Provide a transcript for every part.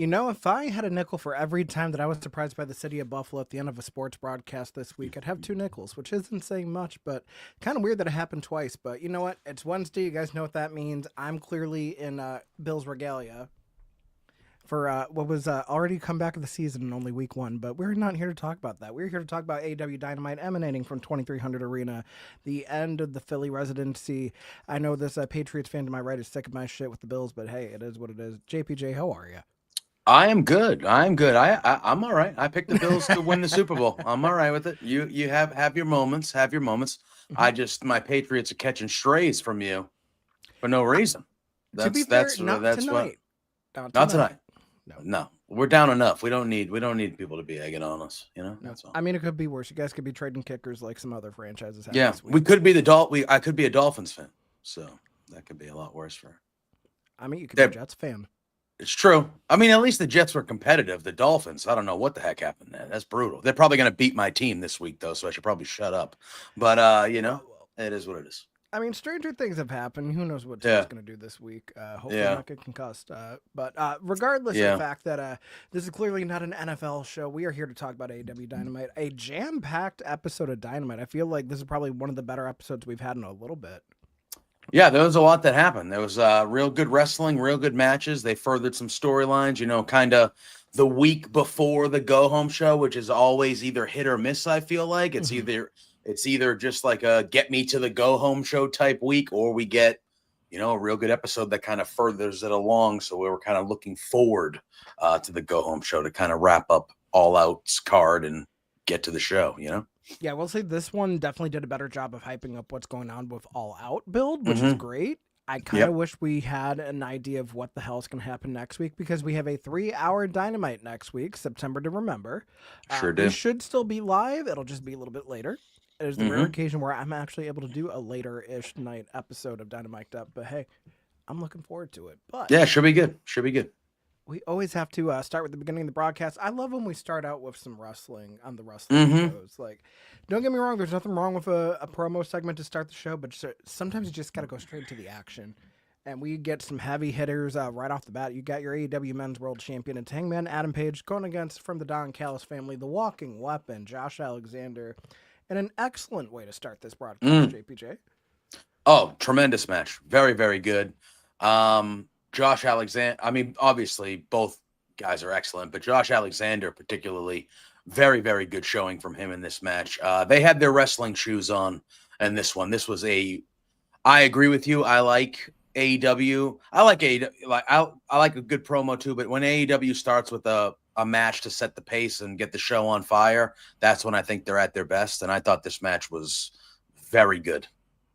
If I had a nickel for every time that I was surprised by the city of Buffalo at the end of a sports broadcast this week, I'd have 2 nickels, which isn't saying much, but kind of weird that it happened twice. But you know what? It's Wednesday. You guys know what that means. I'm clearly in Bill's regalia for what was already come back of the season in only week 1. But we're not here to talk about that. We're here to talk about AEW Dynamite emanating from 2300 Arena, the end of the Philly residency. I know this Patriots fan to my right is sick of my shit with the Bills, but hey, it is what it is. JPJ, how are you? I am good. I'm good. I'm all right. I picked the Bills to win the Super Bowl. I'm all right with it. You have your moments. Have your moments. My Patriots are catching strays from you for no reason. To be fair, not tonight. Not tonight. No, we're down enough. We don't need people to be egging on us. No. That's all. I mean, it could be worse. You guys could be trading kickers like some other franchises have. Yeah, this week. we could be I could be a Dolphins fan, so that could be a lot worse for. I mean, you could be a Jets fan. It's true. I mean, at least the Jets were competitive. The Dolphins, I don't know what the heck happened there. That's brutal. They're probably going to beat my team this week, though, so I should probably shut up. But, it is what it is. I mean, stranger things have happened. Who knows what Jets going to do this week. Hopefully not get concussed. But regardless of the fact that this is clearly not an NFL show, we are here to talk about AEW Dynamite, a jam-packed episode of Dynamite. I feel like this is probably one of the better episodes we've had in a little bit. Yeah, there was a lot that happened. There was real good wrestling, real good matches. They furthered some storylines, kind of the week before the go-home show, which is always either hit or miss, I feel like. It's either just like a get me to the go-home show type week, or we get, a real good episode that kind of furthers it along. So we were kind of looking forward to the go-home show to kind of wrap up All Out's card and get to the show, Yeah, we'll say this one definitely did a better job of hyping up what's going on with All Out build, which is great. I kind of wish we had an idea of what the hell is going to happen next week, because we have a 3-hour Dynamite next week, September to remember. Sure do. We should still be live. It'll just be a little bit later. It is the rare occasion where I'm actually able to do a later-ish night episode of DynaMic'd Up, but hey, I'm looking forward to it. But yeah, should be good. Should be good. We always have to start with the beginning of the broadcast. I love when we start out with some wrestling on the wrestling shows. Like, don't get me wrong, there's nothing wrong with a promo segment to start the show, but sometimes you just got to go straight to the action. And we get some heavy hitters right off the bat. You got your AEW Men's World Champion and Hangman Adam Page going against, from the Don Callis family, the Walking Weapon, Josh Alexander. And an excellent way to start this broadcast, JPJ. Oh, tremendous match. Very, very good. Josh Alexander, I mean, obviously both guys are excellent, but Josh Alexander particularly, very, very good showing from him in this match. They had their wrestling shoes on in this one. This was I agree with you. I like AEW. I like AEW. I like a good promo too, but when AEW starts with a match to set the pace and get the show on fire, that's when I think they're at their best. And I thought this match was very good.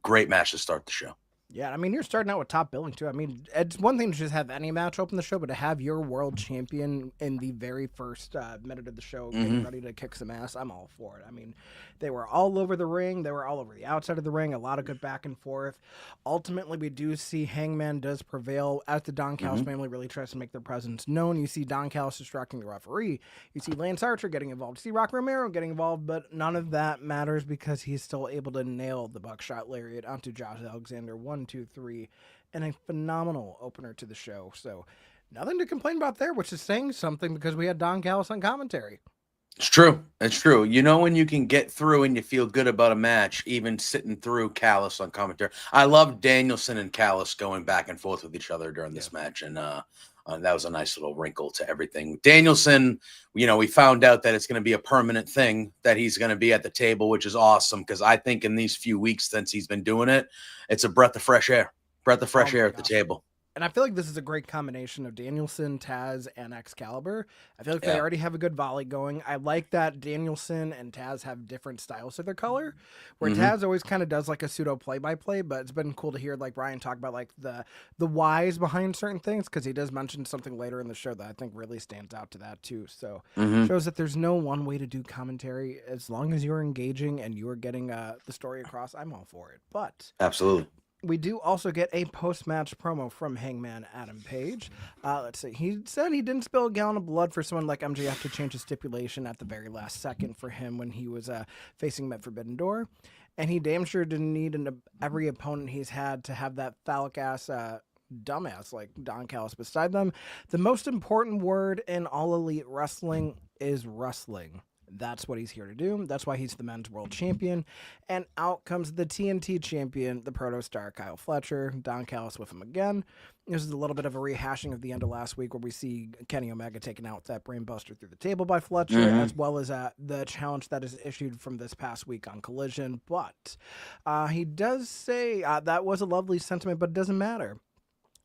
Great match to start the show. Yeah, I mean, you're starting out with top billing, too. I mean, it's one thing to just have any match open the show, but to have your world champion in the very first minute of the show getting ready to kick some ass, I'm all for it. I mean, they were all over the ring. They were all over the outside of the ring. A lot of good back and forth. Ultimately, we do see Hangman does prevail as the Don Callis family really tries to make their presence known. You see Don Callis distracting the referee. You see Lance Archer getting involved. You see Rock Romero getting involved, but none of that matters because he's still able to nail the buckshot lariat onto Josh Alexander. 1, 2, 3, and a phenomenal opener to the show. So nothing to complain about there, which is saying something because we had Don Callis on commentary. It's true. It's true. When you can get through and you feel good about a match, even sitting through Callis on commentary. I love Danielson and Callis going back and forth with each other during this match, and that was a nice little wrinkle to everything. Danielson, we found out that it's going to be a permanent thing, that he's going to be at the table, which is awesome, because I think in these few weeks since he's been doing it, it's a breath of fresh air. Breath of fresh air at the table. And I feel like this is a great combination of Danielson, Taz, and Excalibur. I feel like they already have a good volley going. I like that Danielson and Taz have different styles to their color, where Taz always kind of does like a pseudo play-by-play, but it's been cool to hear like Brian talk about like the whys behind certain things, because he does mention something later in the show that I think really stands out to that too. So shows that there's no one way to do commentary. As long as you're engaging and you are getting the story across, I'm all for it. But absolutely. We do also get a post-match promo from Hangman Adam Page. Let's see. He said he didn't spill a gallon of blood for someone like MJF to change his stipulation at the very last second for him when he was facing Met Forbidden Door. And he damn sure didn't need every opponent he's had to have that phallic ass dumbass like Don Callis beside them. The most important word in All Elite Wrestling is wrestling. That's what he's here to do. That's why he's the men's world champion. And out comes the TNT champion, the proto star Kyle Fletcher. Don Callis with him again. This is a little bit of a rehashing of the end of last week where we see Kenny Omega taking out that brainbuster through the table by Fletcher, as well as the challenge that is issued from this past week on Collision. But he does say that was a lovely sentiment, but it doesn't matter.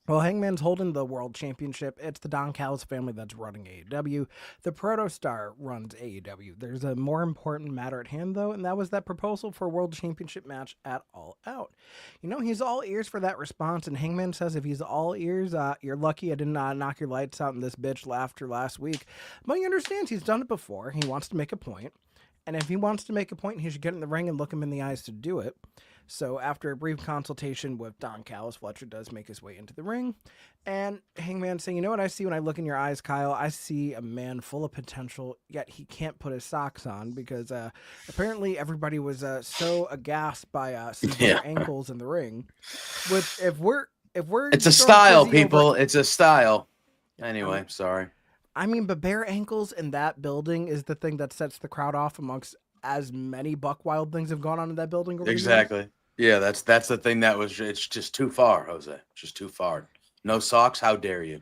Well, Hangman's holding the world championship. It's the Don Callis family that's running AEW. The Protostar runs AEW. There's a more important matter at hand, though, and that was that proposal for a world championship match at All Out. You know, he's all ears for that response, and Hangman says if he's all ears, you're lucky I didn't knock your lights out in this bitch laughter last week. But he understands he's done it before. He wants to make a point. And if he wants to make a point, he should get in the ring and look him in the eyes to do it. So after a brief consultation with Don Callis, Fletcher does make his way into the ring. And Hangman saying, you know what I see when I look in your eyes, Kyle? I see a man full of potential, yet he can't put his socks on because apparently everybody was so aghast by some ankles in the ring. It's a style, people. It's a style. Anyway, sorry. I mean, but bare ankles in that building is the thing that sets the crowd off amongst as many buck wild things have gone on in that building. Exactly. Yeah, that's the thing that was, it's just too far, Jose. Just too far. No socks. How dare you?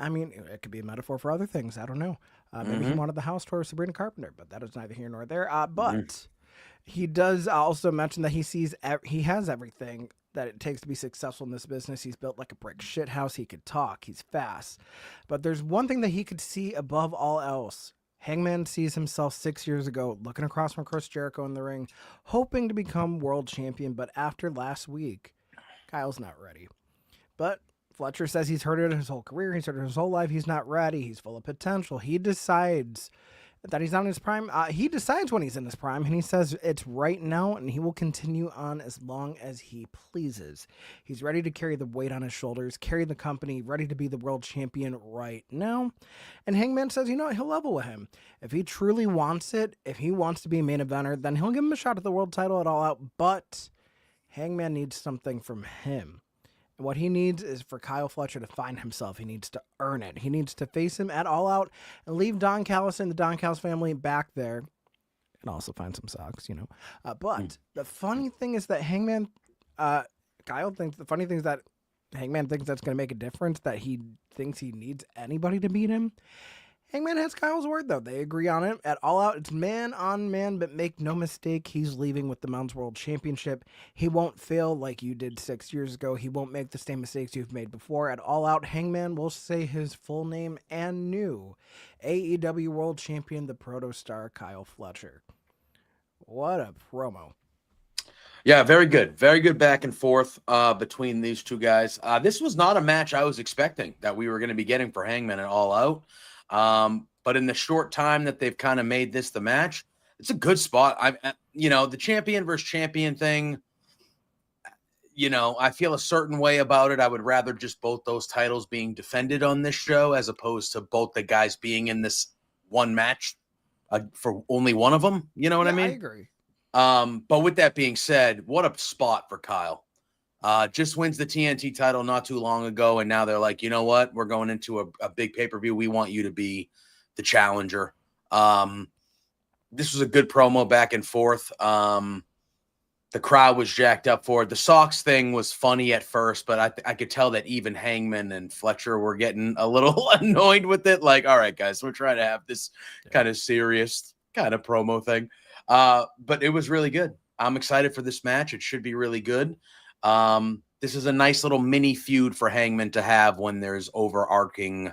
I mean, it could be a metaphor for other things. I don't know. Maybe he wanted the house tour of Sabrina Carpenter, but that is neither here nor there. But he does also mention that he has everything that it takes to be successful in this business. He's built like a brick shit house. He could talk. He's fast. But there's one thing that he could see above all else. Hangman sees himself 6 years ago looking across from Chris Jericho in the ring, hoping to become world champion. But after last week, Kyle's not ready. But Fletcher says he's heard it his whole career. He's heard it his whole life. He's not ready. He's full of potential. He decides that he's not in his prime. He decides when he's in his prime, and he says it's right now, and he will continue on as long as he pleases. He's ready to carry the weight on his shoulders, carry the company, ready to be the world champion right now. And Hangman says, you know what, he'll level with him. If he truly wants it, if he wants to be a main eventer, then he'll give him a shot at the world title at All Out, but Hangman needs something from him. And what he needs is for Kyle Fletcher to find himself. He needs to earn it. He needs to face him at All Out and leave Don Callis and the Don Callis family back there. And also find some socks, you know. But the funny thing is that Hangman thinks that's going to make a difference, that he thinks he needs anybody to beat him. Hangman has Kyle's word, though. They agree on it. At All Out, it's man on man, but make no mistake, he's leaving with the Men's World Championship. He won't fail like you did 6 years ago. He won't make the same mistakes you've made before. At All Out, Hangman will say his full name and new AEW World Champion, the Protostar Kyle Fletcher. What a promo. Yeah, very good. Very good back and forth between these two guys. This was not a match I was expecting that we were going to be getting for Hangman at All Out. But in the short time that they've kind of made this the match, it's a good spot. The champion versus champion thing, I feel a certain way about it. I would rather just both those titles being defended on this show as opposed to both the guys being in this one match for only one of them. You know what I mean? I agree. But with that being said, what a spot for Kyle. Just wins the TNT title not too long ago, and now they're like, you know what? We're going into a big pay-per-view. We want you to be the challenger. This was a good promo back and forth. The crowd was jacked up for it. The socks thing was funny at first, but I could tell that even Hangman and Fletcher were getting a little annoyed with it. Like, all right, guys, we're trying to have this kind of serious kind of promo thing. But it was really good. I'm excited for this match. It should be really good. This is a nice little mini feud for Hangman to have when there's overarching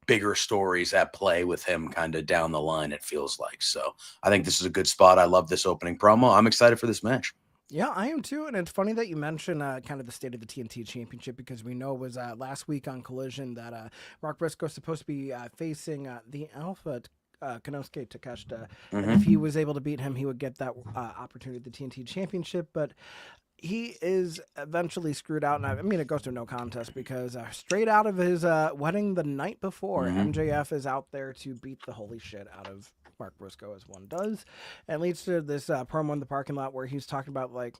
bigger stories at play with him kind of down the line, it feels like. So I think this is a good spot. I love this opening promo. I'm excited for this match. Yeah, I am too. And it's funny that you mentioned kind of the state of the TNT Championship, because we know it was last week on Collision that Mark Briscoe is supposed to be facing the Alpha Konosuke Takeshita. And if he was able to beat him, he would get that opportunity at the TNT Championship. But he is eventually screwed out, and I mean, it goes to no contest because straight out of his wedding the night before, MJF is out there to beat the holy shit out of Mark Briscoe, as one does, and leads to this promo in the parking lot where he's talking about, like,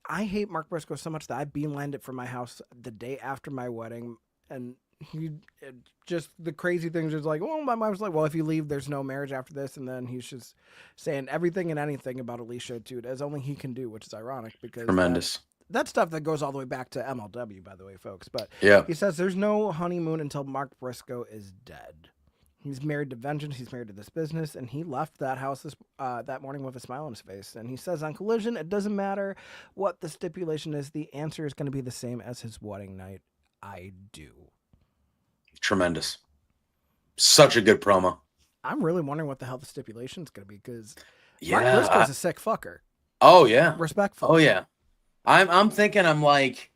I hate Mark Briscoe so much that I beelined it from my house the day after my wedding, and just the crazy things is like, well, my mom was like, well, if you leave, there's no marriage after this, and then he's just saying everything and anything about Alicia, dude, as only he can do, which is ironic because Tremendous. That stuff that goes all the way back to MLW, by the way, folks. But yeah, he says there's no honeymoon until Mark Briscoe is dead. He's married to vengeance. He's married to this business, and he left that house that morning with a smile on his face. And he says on Collision, it doesn't matter what the stipulation is. The answer is going to be the same as his wedding night. I do. Tremendous. Such a good promo. I'm really wondering what the hell the stipulation is going to be because yeah, Mark Briscoe's a sick fucker. Oh yeah, respectful. Oh yeah. I'm thinking. I'm like,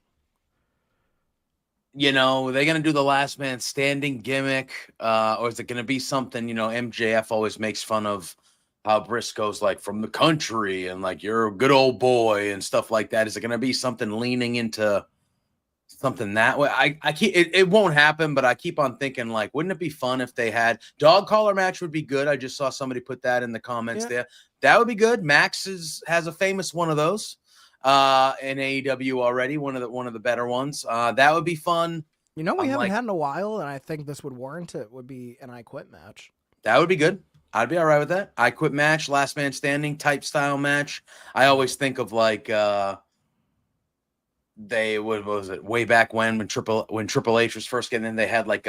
you know, they're going to do the last man standing gimmick, or is it going to be something, you know, MJF always makes fun of how Briscoe's like from the country and like, you're a good old boy and stuff like that. Is it going to be something leaning into something that way? I keep, it won't happen, but I keep on thinking like, wouldn't it be fun if they had dog collar match would be good. I just saw somebody put that in the comments there. That would be good. Max has a famous one of those. In AEW already, one of the better ones. That would be fun. You know, we haven't had in a while, and I think this would warrant it. Would be an I Quit match. That would be good. I'd be all right with that. I Quit match, last man standing type style match. I always think of like what was it way back when Triple H was first getting in, they had like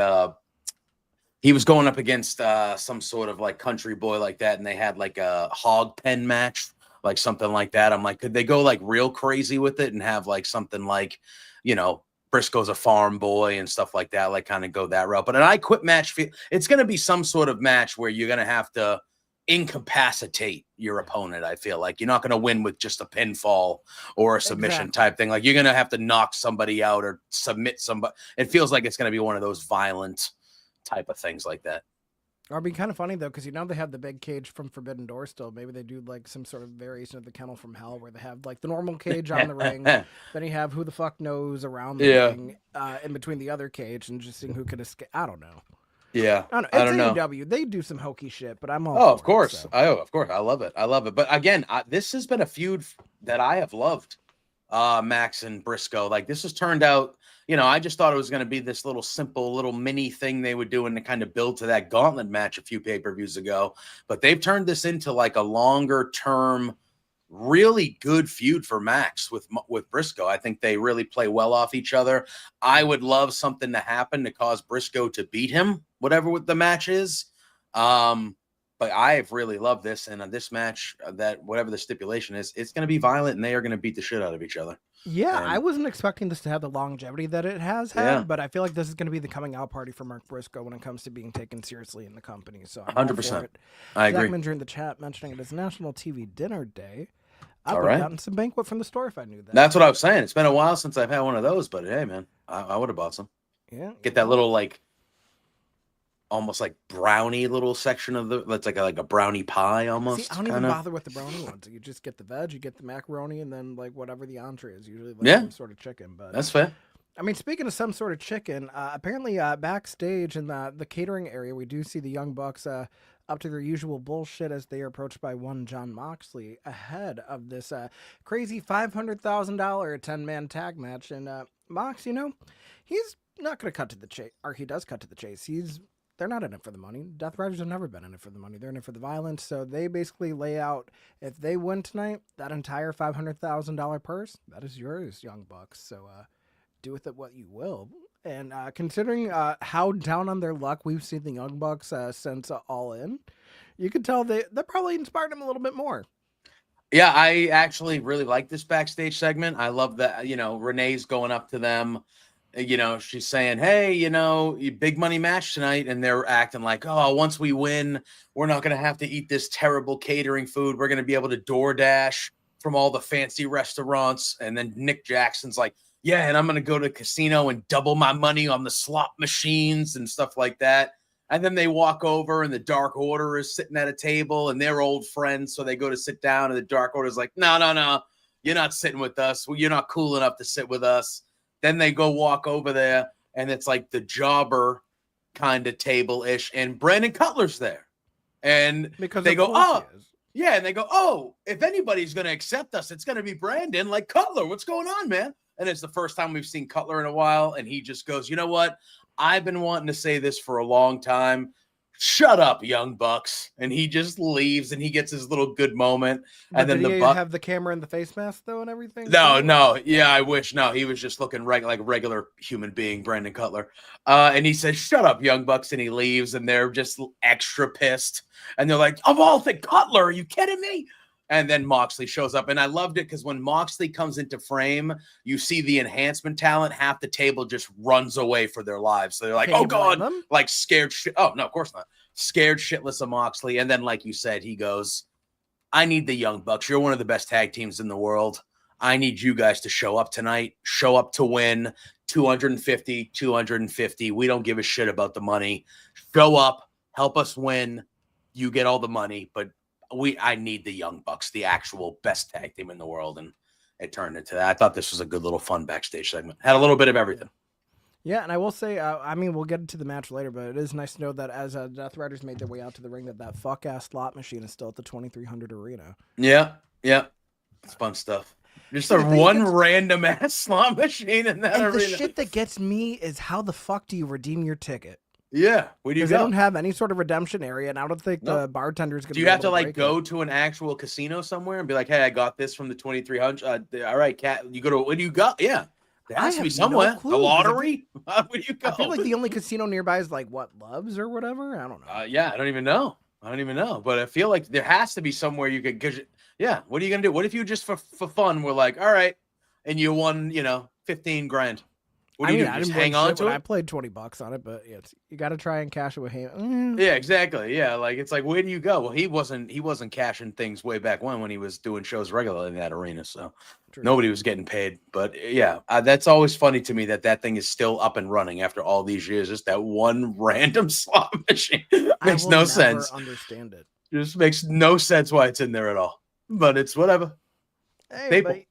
he was going up against some sort of like country boy like that, and they had like a hog pen match. Like something like that. I'm like, could they go like real crazy with it and have like something like, you know, Briscoe's a farm boy and stuff like that, like kind of go that route. But an I Quit match, it's going to be some sort of match where you're going to have to incapacitate your opponent. I feel like you're not going to win with just a pinfall or a submission type thing. Like you're going to have to knock somebody out or submit somebody. It feels like it's going to be one of those violent type of things like that. Or it'd be kind of funny, though, because you know they have the big cage from Forbidden Door still. Maybe they do, like, some sort of variation of the Kennel from Hell where they have, like, the normal cage on the ring. Then you have Who the Fuck Knows around the ring in between the other cage and just seeing who could escape. I don't know. Yeah. I don't know. It's AEW. They do some hokey shit, but I'm all of course. Of course. I love it. I love it. But, again, this has been a feud that I have loved, Max and Briscoe. Like, this has turned out... You know, I just thought it was going to be this little simple little mini thing they would do and to kind of build to that gauntlet match a few pay-per-views ago. But they've turned this into like a longer term, really good feud for Max with Briscoe. I think they really play well off each other. I would love something to happen to cause Briscoe to beat him, whatever the match is. But I have really loved this. And on this match, that whatever the stipulation is, it's going to be violent and they are going to beat the shit out of each other. Yeah, I wasn't expecting this to have the longevity that it has had, but I feel like this is going to be the coming out party for Mark Briscoe when it comes to being taken seriously in the company. So I'm 100%. I agree. Zach Minger in the chat mentioning it is National TV Dinner Day. I would have gotten some banquet from the store if I knew that. That's what I was saying. It's been a while since I've had one of those, but hey, man, I would have bought some. Yeah. Get that little like almost like brownie little section of that's like a brownie pie almost. See, I don't even bother with the brownie ones. You just get the veg, you get the macaroni, and then like whatever the entree is, usually like some sort of chicken. But that's fair. I mean, speaking of some sort of chicken, apparently backstage in the catering area, we do see the Young Bucks up to their usual bullshit as they are approached by one Jon Moxley ahead of this crazy $500,000 10-man tag match. And Mox, you know, he's not going to cut to the chase, or he does cut to the chase. They're not in it for the money. Death Riders have never been in it for the money. They're in it for the violence. So they basically lay out, if they win tonight, that entire $500,000 purse, that is yours, Young Bucks. So do with it what you will. And considering how down on their luck we've seen the Young Bucks since All In, you could tell that probably inspired them a little bit more. Yeah, I actually really like this backstage segment. I love that, you know, Renee's going up to them. You know, she's saying, hey, you know, big money match tonight. And they're acting like, oh, once we win, we're not going to have to eat this terrible catering food. We're going to be able to DoorDash from all the fancy restaurants. And then Nick Jackson's like, yeah, and I'm going to go to the casino and double my money on the slot machines and stuff like that. And then they walk over and the Dark Order is sitting at a table and they're old friends. So they go to sit down and the Dark Order is like, no, you're not sitting with us. Well, you're not cool enough to sit with us. Then they go walk over there, and it's like the jobber kind of table-ish, and Brandon Cutler's there. And because they go, oh, Yeah, and they go, oh, if anybody's going to accept us, it's going to be Brandon, like Cutler. What's going on, man? And it's the first time we've seen Cutler in a while, and he just goes, you know what? I've been wanting to say this for a long time. Shut up, Young Bucks. And he just leaves, and he gets his little good moment. But And then did the he Buck have the camera and the face mask though and everything? No. Yeah, I wish. No, he was just looking like a regular human being, Brandon Cutler. And he says, shut up, Young Bucks. And he leaves, and they're just extra pissed. And they're like, of all things, Cutler, are you kidding me? And then Moxley shows up. And I loved it because when Moxley comes into frame, you see the enhancement talent. Half the table just runs away for their lives. So they're like, oh, God, like scared shit. Oh, no, of course not. Scared shitless of Moxley. And then, like you said, he goes, I need the Young Bucks. You're one of the best tag teams in the world. I need you guys to show up tonight, show up to win 250. We don't give a shit about the money. Show up, help us win. You get all the money, but I need the Young Bucks, the actual best tag team in the world. And it turned into that. I thought this was a good little fun backstage segment. Had a little bit of everything. Yeah, and I will say, I mean, we'll get into the match later, but it is nice to know that as Death Riders made their way out to the ring, that fuck-ass slot machine is still at the 2300 arena. Yeah. It's fun stuff. Just random-ass slot machine in that arena. The shit that gets me is how the fuck do you redeem your ticket? Yeah, where do you go? They don't have any sort of redemption area, and I don't think the bartender's going to. Do you have to like go to an actual casino somewhere and be like, "Hey, I got this from the 2300." All right, cat, you go to where do you go? Yeah, there has to be somewhere. The lottery. Where do you go? I feel like the only casino nearby is like what Love's or whatever. I don't know. Yeah, I don't even know. But I feel like there has to be somewhere you could. Cause what are you gonna do? What if you just for fun were like, all right, and you won, $15,000. What do you do? Just hang on to it? I played $20 on it, but you got to try and cash it with him. Yeah, exactly. Yeah, like it's like, where do you go? Well, he wasn't cashing things way back when he was doing shows regularly in that arena, so nobody was getting paid. But yeah, that's always funny to me that thing is still up and running after all these years. Just that one random slot machine makes no sense. Understand it? Just makes no sense why it's in there at all. But it's whatever. Hey,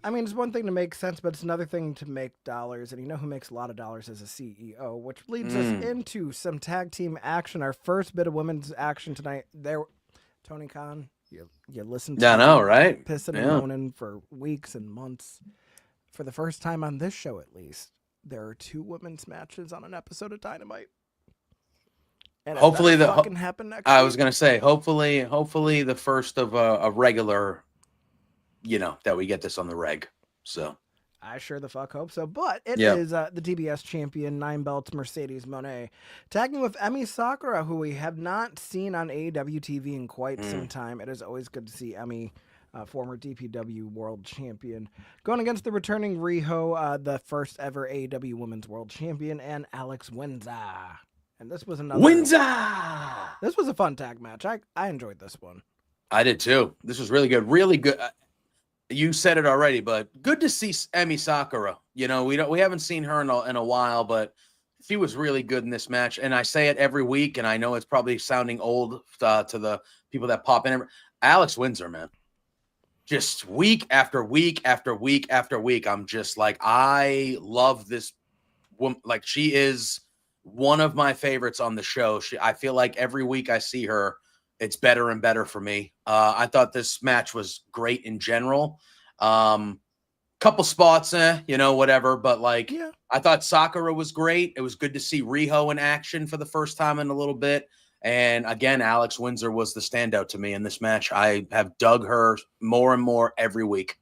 I mean, it's one thing to make sense, but it's another thing to make dollars. And you know who makes a lot of dollars as a CEO, which leads us into some tag team action. Our first bit of women's action tonight. Tony Khan, you listened to right? Pissing and moaning for weeks and months. For the first time on this show, at least, there are 2 women's matches on an episode of Dynamite. And hopefully fucking happen next I week. was gonna say, hopefully the first of a regular. That we get this on the reg. So I sure the fuck hope so. But it is the TBS champion, 9 belts, Mercedes Moné, tagging with Emi Sakura, who we have not seen on AEW TV in quite some time. It is always good to see Emi, former DPW world champion, going against the returning Riho, the first ever AEW women's world champion, and Alex Windsor. And this was another This was a fun tag match. I enjoyed this one. I did too. This was really good. Really good. You said it already, but good to see Emi Sakura. We haven't seen her in a while, but she was really good in this match. And I say it every week, and I know it's probably sounding old to the people that pop in. Alex Windsor, man, just week after week after week after week, I'm just like, I love this woman. Like, she is one of my favorites on the show. I feel like every week I see her, it's better and better for me. I thought this match was great in general. Couple spots, whatever. But I thought Sakura was great. It was good to see Riho in action for the first time in a little bit. And again, Alex Windsor was the standout to me in this match. I have dug her more and more every week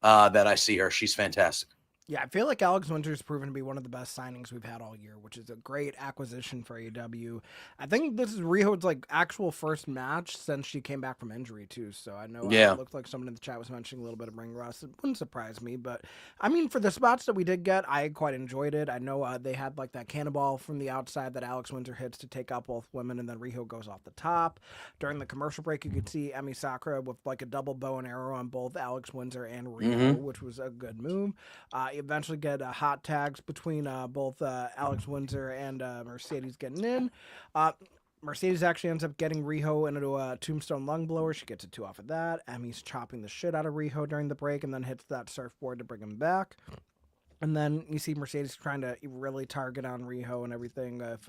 that I see her. She's fantastic. Yeah, I feel like Alex Winter's proven to be one of the best signings we've had all year, which is a great acquisition for AEW. I think this is Riho's actual first match since she came back from injury too. So I know it looked like someone in the chat was mentioning a little bit of ring rust. It wouldn't surprise me, but I mean, for the spots that we did get, I quite enjoyed it. I know they had that cannonball from the outside that Alex Winter hits to take out both women, and then Riho goes off the top. During the commercial break, you could see Emi Sakura with a double bow and arrow on both Alex Winter and Riho, which was a good move. Eventually get hot tags between both Alex Windsor and Mercedes getting in. Mercedes actually ends up getting Riho into a tombstone lung blower. She gets a 2 off of that. Emi's chopping the shit out of Riho during the break and then hits that surfboard to bring him back. And then you see Mercedes trying to really target on Riho and everything. If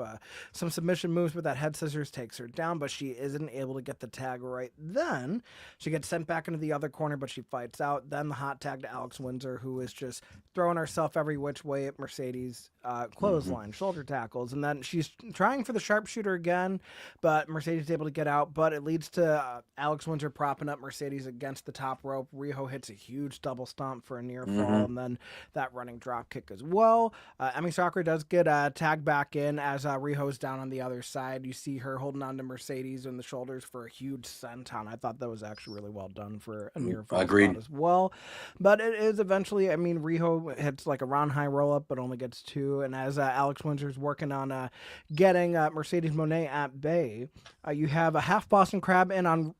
some submission moves with that head scissors takes her down, but she isn't able to get the tag right. Then she gets sent back into the other corner, but she fights out. Then the hot tag to Alex Windsor, who is just throwing herself every which way at Mercedes. Clothesline, shoulder tackles. And then she's trying for the sharpshooter again, but Mercedes is able to get out. But it leads to Alex Windsor propping up Mercedes against the top rope. Riho hits a huge double stomp for a near fall, and then that running drop kick as well. Emi Sakura does get tagged back in as Riho's down on the other side. You see her holding on to Mercedes in the shoulders for a huge senton. I thought that was actually really well done for a near fall spot as well. But it is eventually, I mean, Riho hits like a round high roll up, but only gets 2. And as Alex Windsor's working on getting Mercedes Moné at bay, you have a half Boston Crab in on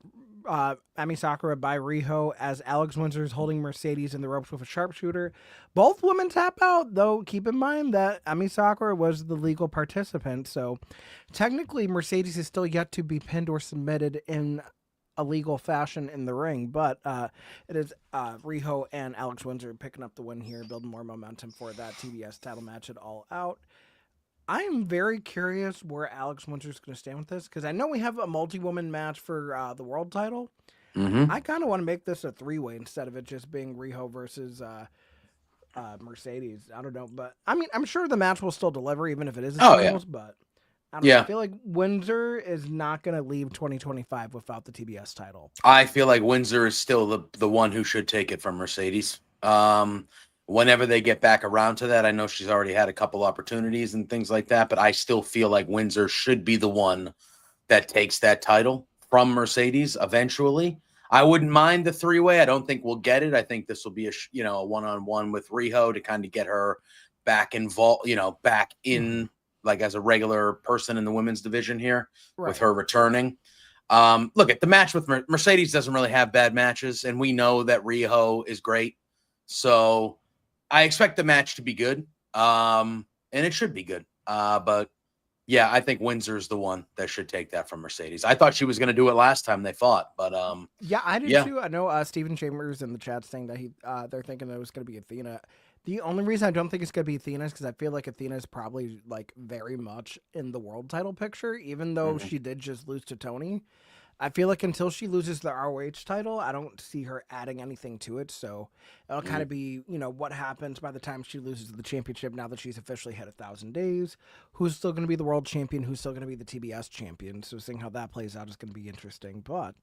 Emi Sakura by Riho as Alex Windsor is holding Mercedes in the ropes with a sharpshooter. Both women tap out, though keep in mind that Emi Sakura was the legal participant, so technically Mercedes is still yet to be pinned or submitted in a legal fashion in the ring, but it is Riho and Alex Windsor picking up the win here, building more momentum for that TBS title match at All Out. I am very curious where Alex Windsor is going to stand with this, because I know we have a multi-woman match for the world title. I kind of want to make this a 3-way instead of it just being Riho versus Mercedes. I don't know, but I mean, I'm sure the match will still deliver, even if it is a singles, but I don't know. I feel like Windsor is not going to leave 2025 without the TBS title. I feel like Windsor is still the one who should take it from Mercedes. Whenever they get back around to that, I know she's already had a couple opportunities and things like that, but I still feel like Windsor should be the one that takes that title from Mercedes eventually. I wouldn't mind the 3-way. I don't think we'll get it. I think this will be a one-on-one with Riho to kind of get her back involved, back in like as a regular person in the women's division here with her returning. Look at the match with Mercedes doesn't really have bad matches, and we know that Riho is great. So I expect the match to be good, and it should be good. But yeah, I think Windsor's the one that should take that from Mercedes. I thought she was going to do it last time they fought, but yeah, I did too. I know Stephen Chambers in the chat saying that they're thinking that it was going to be Athena. The only reason I don't think it's going to be Athena is because I feel like Athena is probably like very much in the world title picture, even though she did just lose to Tony. I feel like until she loses the ROH title, I don't see her adding anything to it. So it'll kind of be, what happens by the time she loses the championship now that she's officially hit 1,000 days. Who's still going to be the world champion? Who's still going to be the TBS champion? So seeing how that plays out is going to be interesting. But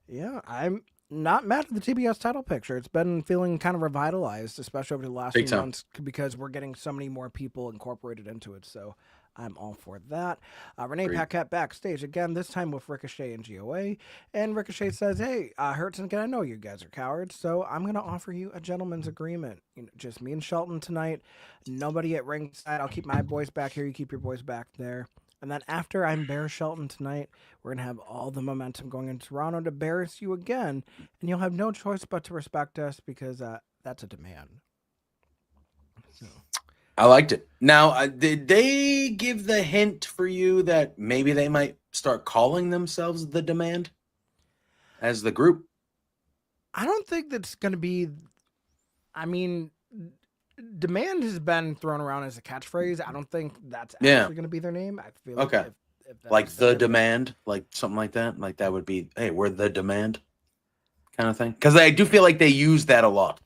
yeah, I'm not mad at the TBS title picture. It's been feeling kind of revitalized, especially over the last few months, because we're getting so many more people incorporated into it. So I'm all for that. Renee Paquette backstage again, this time with Ricochet and GOA. And Ricochet says, hey, Hurtson, I know you guys are cowards, so I'm going to offer you a gentleman's agreement. Just me and Shelton tonight. Nobody at ringside. I'll keep my boys back here. You keep your boys back there. And then after I embarrass Shelton tonight, we're going to have all the momentum going into Toronto to embarrass you again. And you'll have no choice but to respect us because that's a demand. So. I liked it. Now, did they give the hint for you that maybe they might start calling themselves the Demand as the group? I don't think that's going to be. I mean, Demand has been thrown around as a catchphrase. I don't think that's actually going to be their name. I feel like if like the Demand, like something like that. Like that would be, hey, we're the Demand kind of thing. Because I do feel like they use that a lot.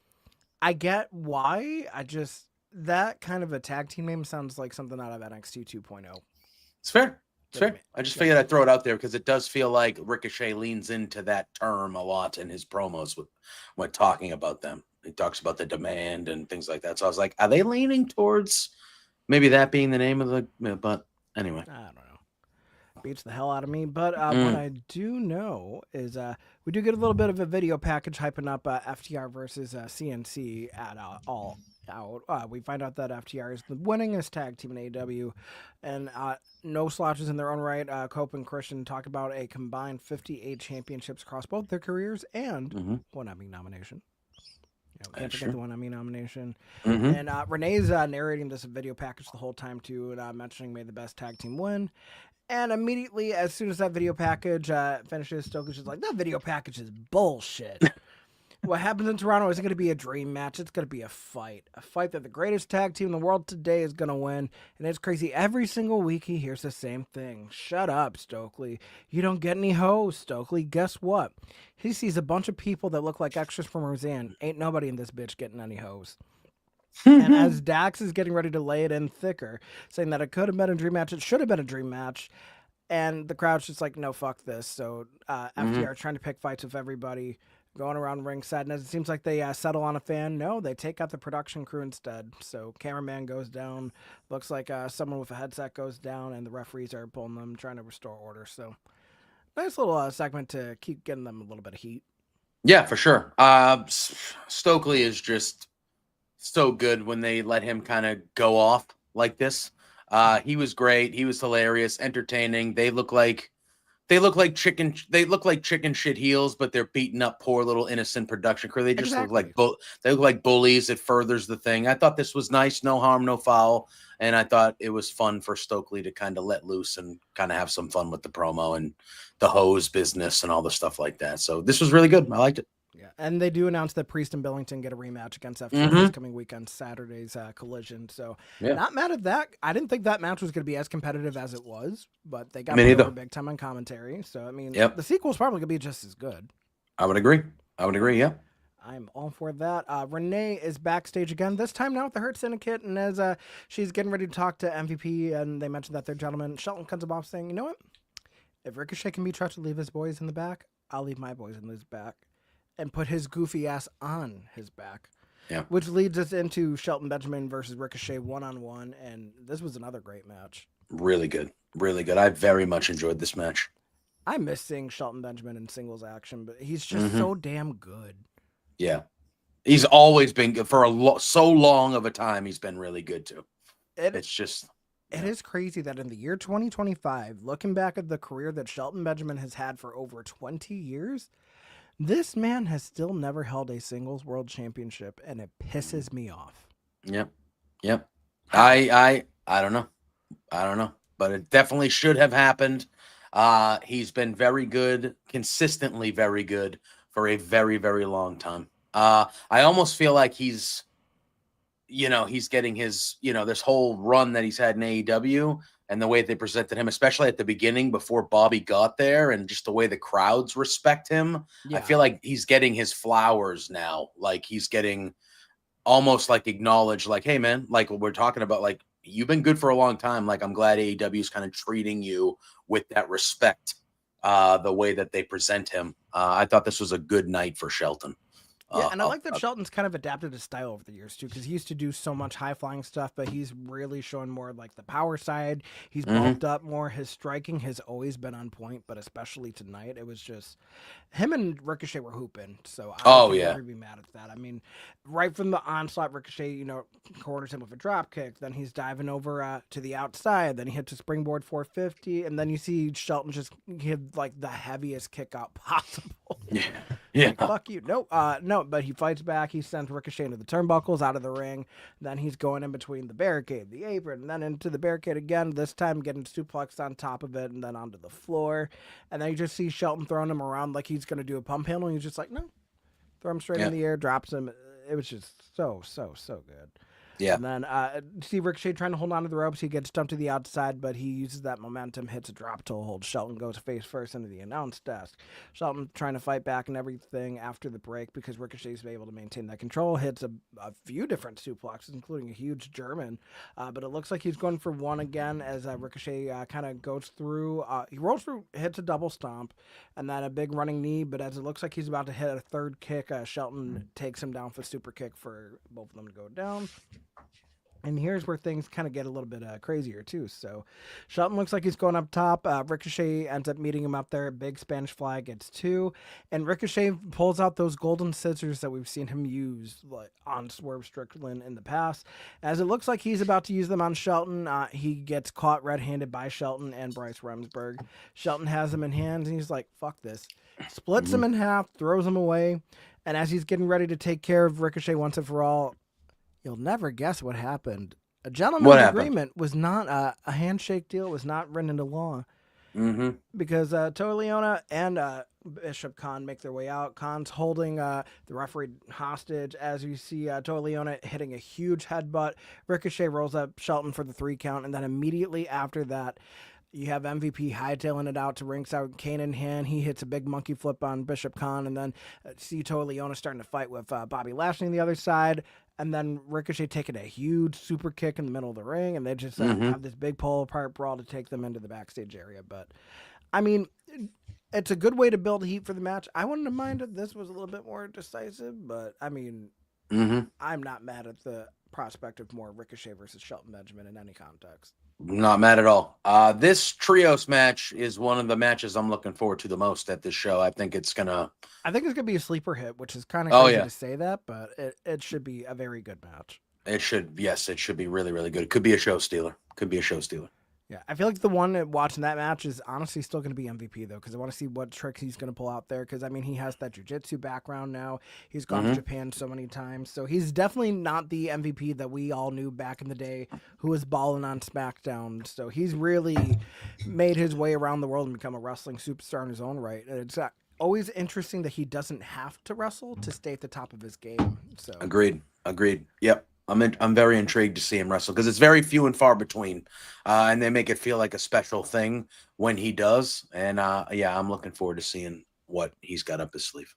I get why. That kind of a tag team name sounds like something out of NXT 2.0. It's fair. It's fair. I just figured I'd throw it out there because it does feel like Ricochet leans into that term a lot in his promos when talking about them. He talks about the Demand and things like that. So I was like, are they leaning towards maybe that being the name of the? But anyway, I don't know. Beats the hell out of me. But what I do know is we do get a little bit of a video package hyping up FTR versus CNC at All Out. We find out that FTR is the winningest tag team in AEW, and no slouches in their own right. Cope and Christian talk about a combined 58 championships across both their careers and one Emmy nomination. Can't forget the one Emmy nomination. And Renee's narrating this video package the whole time too, and mentioning may the best tag team win. And immediately, as soon as that video package finishes, Stoker's just like, that video package is bullshit. What happens in Toronto isn't going to be a dream match. It's going to be a fight that the greatest tag team in the world today is going to win. And it's crazy. Every single week he hears the same thing. Shut up, Stokely. You don't get any hoes, Stokely. Guess what? He sees a bunch of people that look like extras from Roseanne. Ain't nobody in this bitch getting any hoes. And as Dax is getting ready to lay it in thicker, saying that it could have been a dream match, it should have been a dream match. And the crowd's just like, no, fuck this. So FTR trying to pick fights with everybody, going around ringside, and as it seems like they settle on a fan, no, they take out the production crew instead. So cameraman goes down, looks like someone with a headset goes down, and the referees are pulling them, trying to restore order. So nice little segment to keep getting them a little bit of heat. Yeah, for sure. Stokely is just so good when they let him kind of go off like this. He was great. He was hilarious, entertaining. They look like chicken shit heels, but they're beating up poor little innocent production crew. They just look like they look like bullies. It furthers the thing. I thought this was nice, no harm, no foul, and I thought it was fun for Stokely to kind of let loose and kind of have some fun with the promo and the hose business and all the stuff like that. So this was really good. I liked it. Yeah, and they do announce that Priest and Billington get a rematch against FTR this coming weekend, Saturday's Collision. So not mad at that. I didn't think that match was going to be as competitive as it was, but they got me over big time on commentary. So, I mean, the sequel's probably going to be just as good. I would agree, yeah. I'm all for that. Renee is backstage again, this time now with the Hurt Syndicate, and as she's getting ready to talk to MVP, and they mentioned that they're gentlemen, Shelton comes up saying, you know what? If Ricochet can be trusted to leave his boys in the back, I'll leave my boys in his back. And put his goofy ass on his back. Yeah. Which leads us into Shelton Benjamin versus Ricochet 1-on-1. And this was another great match. Really good. Really good. I very much enjoyed this match. I miss seeing Shelton Benjamin in singles action, but he's just so damn good. Yeah. He's always been good for so long of a time. He's been really good too. It's just... It is crazy that in the year 2025, looking back at the career that Shelton Benjamin has had for over 20 years... This man has still never held a singles world championship, and it pisses me off. Yep. I don't know, but it definitely should have happened. He's been very good, consistently very good for a very, very long time. I almost feel like he's getting his, this whole run that he's had in AEW. And the way they presented him, especially at the beginning before Bobby got there, and just the way the crowds respect him, I feel like he's getting his flowers now. Like he's getting almost like acknowledged, like, hey, man, like what we're talking about, like you've been good for a long time. Like I'm glad AEW is kind of treating you with that respect, the way that they present him. I thought this was a good night for Shelton. Yeah, and I like that Shelton's kind of adapted his style over the years, too, because he used to do so much high-flying stuff, but he's really showing more like the power side. He's bulked up more. His striking has always been on point, but especially tonight, it was just him and Ricochet were hooping, so I don't ever be mad at that. I mean, right from the onslaught, Ricochet, corners him with a drop kick, then he's diving over to the outside, then he hits a springboard 450, and then you see Shelton just give like the heaviest kick out possible. Yeah. Like, fuck you. No, but he fights back. He sends Ricochet into the turnbuckles, out of the ring. Then he's going in between the barricade, the apron, and then into the barricade again, this time getting suplexed on top of it and then onto the floor. And then you just see Shelton throwing him around like he's going to do a pump handle. And he's just like, no. Throw him straight in the air, drops him. It was just so good. Yeah. And then see Ricochet trying to hold on to the ropes. He gets dumped to the outside, but he uses that momentum, hits a drop toe hold. Shelton goes face first into the announce desk. Shelton trying to fight back and everything after the break because Ricochet's been able to maintain that control. Hits a few different suplexes, including a huge German. But it looks like he's going for one again as Ricochet kind of goes through. He rolls through, hits a double stomp, and then a big running knee. But as it looks like he's about to hit a third kick, Shelton takes him down for a super kick for both of them to go down. And here's where things kind of get a little bit crazier, too. So Shelton looks like he's going up top. Ricochet ends up meeting him up there. Big Spanish fly gets 2. And Ricochet pulls out those golden scissors that we've seen him use on Swerve Strickland in the past. As it looks like he's about to use them on Shelton, he gets caught red-handed by Shelton and Bryce Remsburg. Shelton has him in hands, and he's like, fuck this. Splits him in half, throws him away. And as he's getting ready to take care of Ricochet once and for all, you'll never guess what happened. A gentleman's agreement was not a handshake deal, was not written into law. Because Toa Leona and Bishop Khan make their way out. Khan's holding the referee hostage as you see Toa Leona hitting a huge headbutt. Ricochet rolls up Shelton for the 3 count, and then immediately after that, you have MVP hightailing it out to ringside, cane in hand. He hits a big monkey flip on Bishop Khan, and then see Toa Leona starting to fight with Bobby Lashley on the other side. And then Ricochet taking a huge super kick in the middle of the ring, and they just have this big pull apart brawl to take them into the backstage area. But, I mean, it's a good way to build heat for the match. I wouldn't have minded if this was a little bit more decisive, but, I mean, I'm not mad at the prospect of more Ricochet versus Shelton Benjamin in any context. Not mad at all. This trios match is one of the matches I'm looking forward to the most at this show. I think it's gonna be a sleeper hit, which is kind of crazy to say that, but it should be a very good match. It should be really, really good. It could be a show stealer. Yeah, I feel like the one watching that match is honestly still going to be MVP, though, because I want to see what tricks he's going to pull out there, because, I mean, he has that jiu-jitsu background now. He's gone to Japan so many times, so he's definitely not the MVP that we all knew back in the day who was balling on SmackDown. So he's really made his way around the world and become a wrestling superstar in his own right. And it's always interesting that he doesn't have to wrestle to stay at the top of his game. So Agreed. Yep. I'm very intrigued to see him wrestle because it's very few and far between, and they make it feel like a special thing when he does. And I'm looking forward to seeing what he's got up his sleeve.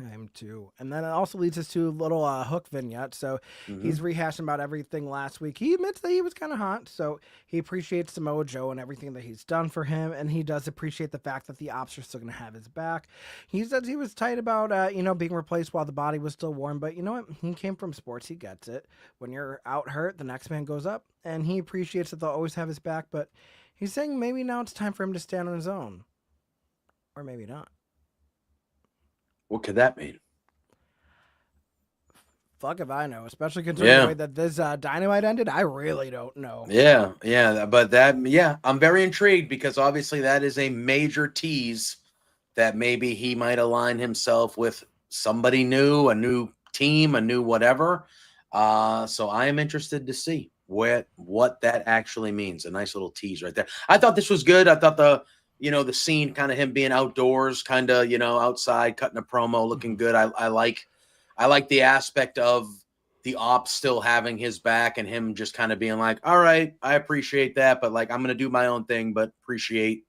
I am too. And then it also leads us to a little Hook vignette. So he's rehashing about everything last week. He admits that he was kind of hot. So he appreciates Samoa Joe and everything that he's done for him. And he does appreciate the fact that the ops are still going to have his back. He says he was tight about, being replaced while the body was still warm. But you know what? He came from sports. He gets it. When you're out hurt, the next man goes up. And he appreciates that they'll always have his back. But he's saying maybe now it's time for him to stand on his own. Or maybe not. What could that mean? Fuck if I know, especially considering the way that this Dynamite ended. I really don't know. But I'm very intrigued because obviously that is a major tease that maybe he might align himself with somebody new, a new team, a new whatever. So I am interested to see what that actually means. A nice little tease right there. I thought this was good. I thought the scene, kind of him being outdoors, kind of, outside, cutting a promo, looking good. I like the aspect of the ops still having his back and him just kind of being like, all right, I appreciate that, but like, I'm going to do my own thing, but appreciate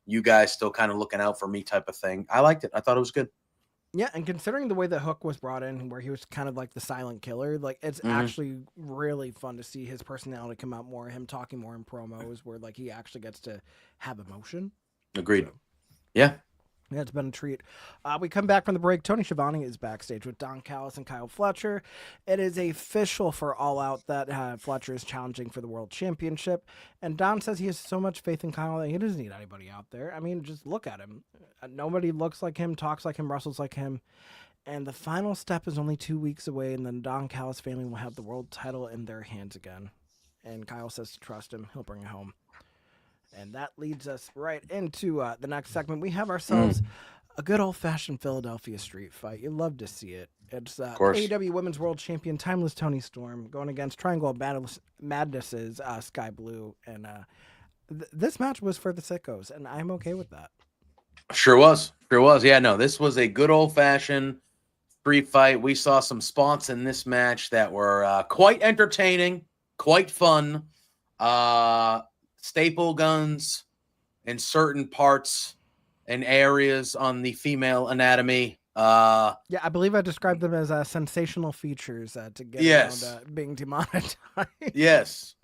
you guys still kind of looking out for me type of thing. I liked it. I thought it was good. Yeah, and considering the way that Hook was brought in, where he was kind of like the silent killer, like it's actually really fun to see his personality come out more, him talking more in promos, where like he actually gets to have emotion. Agreed. So, yeah, it's been a treat. We come back from the break. Tony Schiavone is backstage with Don Callis and Kyle Fletcher. It is official for All Out that Fletcher is challenging for the World Championship. And Don says he has so much faith in Kyle that he doesn't need anybody out there. I mean, just look at him. Nobody looks like him, talks like him, wrestles like him. And the final step is only 2 weeks away, and then Don Callis' family will have the world title in their hands again. And Kyle says to trust him. He'll bring it home. And that leads us right into the next segment. We have ourselves a good old-fashioned Philadelphia street fight. You love to see it. It's AEW Women's World Champion Timeless Toni Storm going against Triangle of Madness's Sky Blue. And this match was for the sickos, and I'm okay with that. Sure was. Yeah, no, this was a good old-fashioned street fight. We saw some spots in this match that were quite entertaining, quite fun. Staple guns in certain parts and areas on the female anatomy. I believe I described them as sensational features to get around being demonetized. Yes.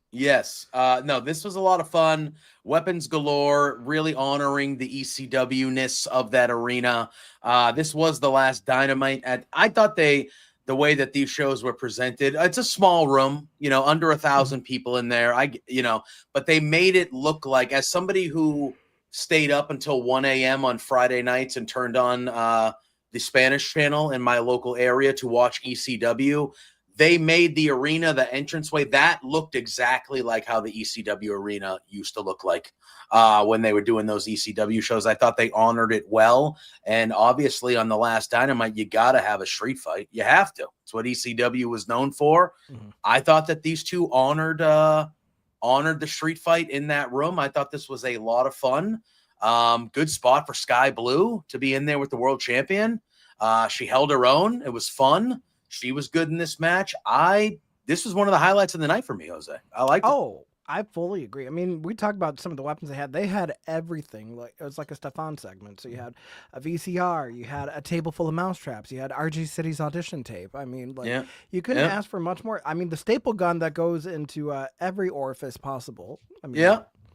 No, this was a lot of fun. Weapons galore, really honoring the ECW-ness of that arena. This was the last Dynamite. I thought the way that these shows were presented, it's a small room, under 1,000 people in there. But they made it look like, as somebody who stayed up until 1 a.m. on Friday nights and turned on the Spanish channel in my local area to watch ECW, they made the arena, the entranceway, that looked exactly like how the ECW arena used to look like when they were doing those ECW shows. I thought they honored it well. And obviously on the last Dynamite, you got to have a street fight. You have to. It's what ECW was known for. I thought that these two honored the street fight in that room. I thought this was a lot of fun. Good spot for Sky Blue to be in there with the world champion. She held her own. It was fun. She was good in this match. This was one of the highlights of the night for me, Jose. I liked it. Oh, I fully agree. I mean, we talked about some of the weapons they had. They had everything. Like it was like a Stefan segment. So you had a VCR, you had a table full of mousetraps, you had RG City's audition tape. I mean, like you couldn't ask for much more. I mean, the staple gun that goes into every orifice possible. I mean,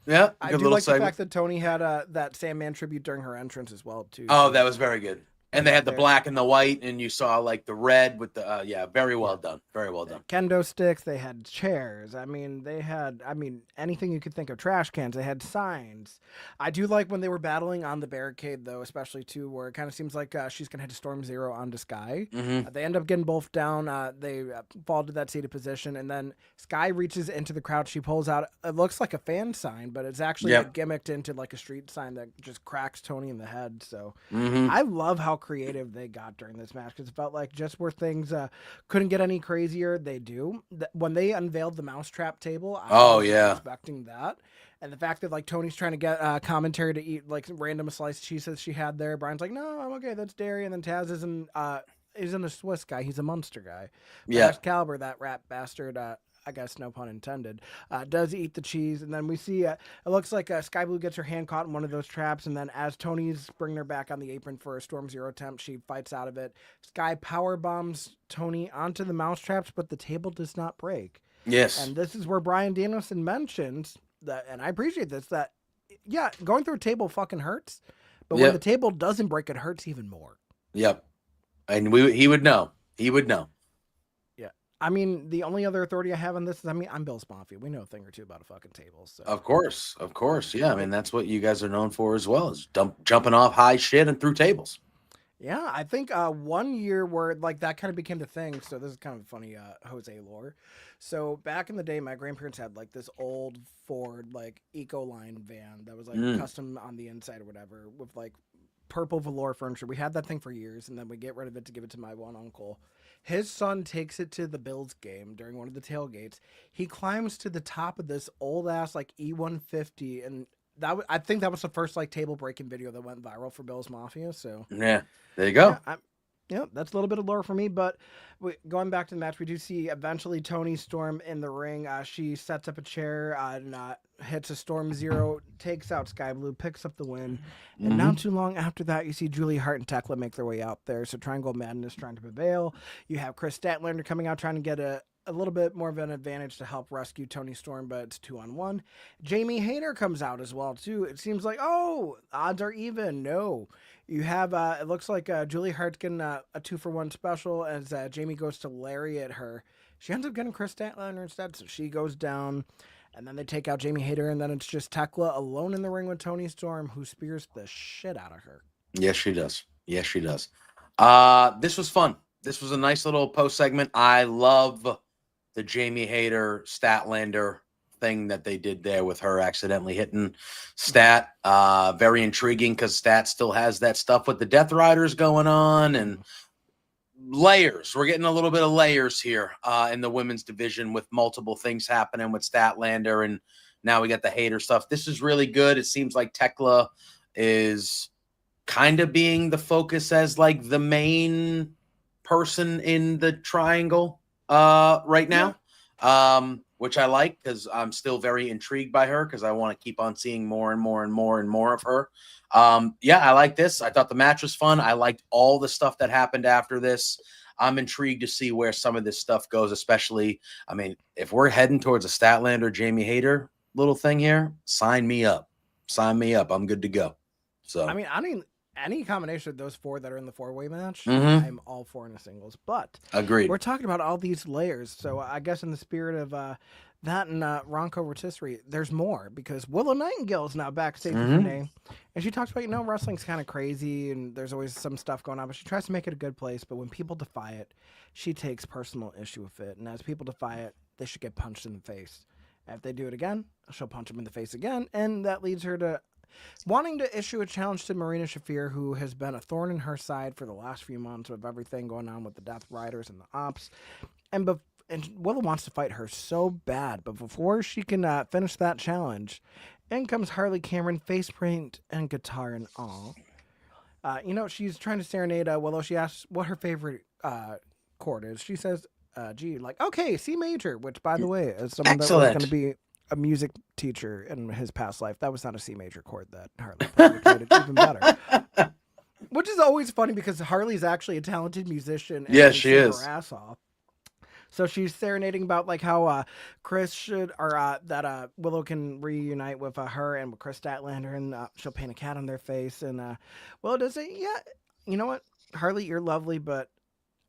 yeah. I do like the fact that Tony had that Sandman tribute during her entrance as well too. Oh, that was very good. And they had the black and the white, and you saw like the red with the very well done. Very well done. Kendo sticks, they had chairs. I mean, they had anything you could think of, trash cans, they had signs. I do like when they were battling on the barricade though, especially too, where it kind of seems like she's gonna head to Storm Zero onto Sky. They end up getting both down. They fall to that seated position, and then Sky reaches into the crowd. She pulls out, it looks like a fan sign, but it's actually gimmicked into like a street sign that just cracks Tony in the head. So I love how creative they got during this match, because it felt like just where things couldn't get any crazier, they do. When they unveiled the mousetrap table, I was expecting that. And the fact that like Tony's trying to get commentary to eat like random sliced cheese that she had there, Brian's like, no, I'm okay, that's dairy. And then Taz isn't a Swiss guy, he's a Munster guy. Excalibur, that rat bastard, I guess no pun intended, does eat the cheese. And then we see it looks like Sky Blue gets her hand caught in one of those traps, and then as Tony's bringing her back on the apron for a Storm Zero attempt, she fights out of it. Sky power bombs Tony onto the mouse traps, but the table does not break. Yes. And this is where Bryan Danielson mentions that, and I appreciate this, that going through a table fucking hurts, but when the table doesn't break, it hurts even more. Yep. And he would know. He would know. I mean, the only other authority I have on this is, I'm Bill Sponfield. We know a thing or two about a fucking table. So. Of course. Yeah, I mean, that's what you guys are known for as well, is jumping off high shit and through tables. Yeah, I think 1 year where like that kind of became the thing. So this is kind of funny, Jose lore. So back in the day, my grandparents had like this old Ford like Ecoline van that was like custom on the inside or whatever with like purple velour furniture. We had that thing for years, and then we get rid of it to give it to my one uncle. His son takes it to the Bills game during one of the tailgates. He climbs to the top of this old ass like E150, and I think that was the first like table breaking video that went viral for Bills Mafia. So yeah, there you go. Yeah, that's a little bit of lore for me. But going back to the match, we do see eventually Toni Storm in the ring. She sets up a chair and hits a Storm Zero, takes out Sky Blue, picks up the win. And not too long after that, you see Julie Hart and Tekla make their way out there. So Triangle Madness trying to prevail. You have Chris Statlander coming out trying to get a little bit more of an advantage to help rescue Toni Storm, but it's 2-on-1. Jamie Hayter comes out as well, too. It seems like, odds are even. No. You have, it looks like Julie Hart's getting a 2-for-1 special as Jamie goes to lariat her. She ends up getting Chris Statlander instead, so she goes down, and then they take out Jamie Hayter, and then it's just Tekla alone in the ring with Toni Storm, who spears the shit out of her. Yes, she does. This was fun. This was a nice little post segment. I love the Jamie Hayter Statlander thing that they did there with her accidentally hitting Stat. Very intriguing because Stat still has that stuff with the Death Riders going on, and layers. We're getting a little bit of layers here in the women's division with multiple things happening with Statlander, and now we got the Hayter stuff. This is really good. It seems like Tekla is kind of being the focus as like the main person in the triangle right now, which I like because I'm still very intrigued by her because I want to keep on seeing more and more and more and more of her. I like this. I thought the match was fun. I liked all the stuff that happened after this. I'm intrigued to see where some of this stuff goes, especially, I mean, if we're heading towards a Statlander, Jamie Hayter little thing here, sign me up. I'm good to go. So, I mean, any combination of those four that are in the four-way match, I'm all for in a singles. But agreed. We're talking about all these layers, so I guess in the spirit of that and Ronco Rotisserie, there's more because Willow Nightingale is now backstage with Renee, and she talks about wrestling's kind of crazy and there's always some stuff going on, but she tries to make it a good place. But when people defy it, she takes personal issue with it, and as people defy it, they should get punched in the face. And if they do it again, she'll punch them in the face again, and that leads her to wanting to issue a challenge to Marina Shafir, who has been a thorn in her side for the last few months with everything going on with the Death Riders and the Ops. And Willow wants to fight her so bad, but before she can finish that challenge, In comes Harley Cameron, face paint and guitar and all. She's trying to serenade Willow. She asks what her favorite chord is. She says G, like, okay, C major, which, by the way, as someone that was going to Excellent. be a music teacher in his past life, that was not a C major chord that Harley played, which made it even better. Which is always funny because Harley's actually a talented musician and Yes, can she sing her is. ass off. So she's serenading about like how Chris should, or that Willow can reunite with her and with Chris Statlander, and she'll paint a cat on their face. And Willow does say, "Yeah, you know what, Harley, you're lovely, but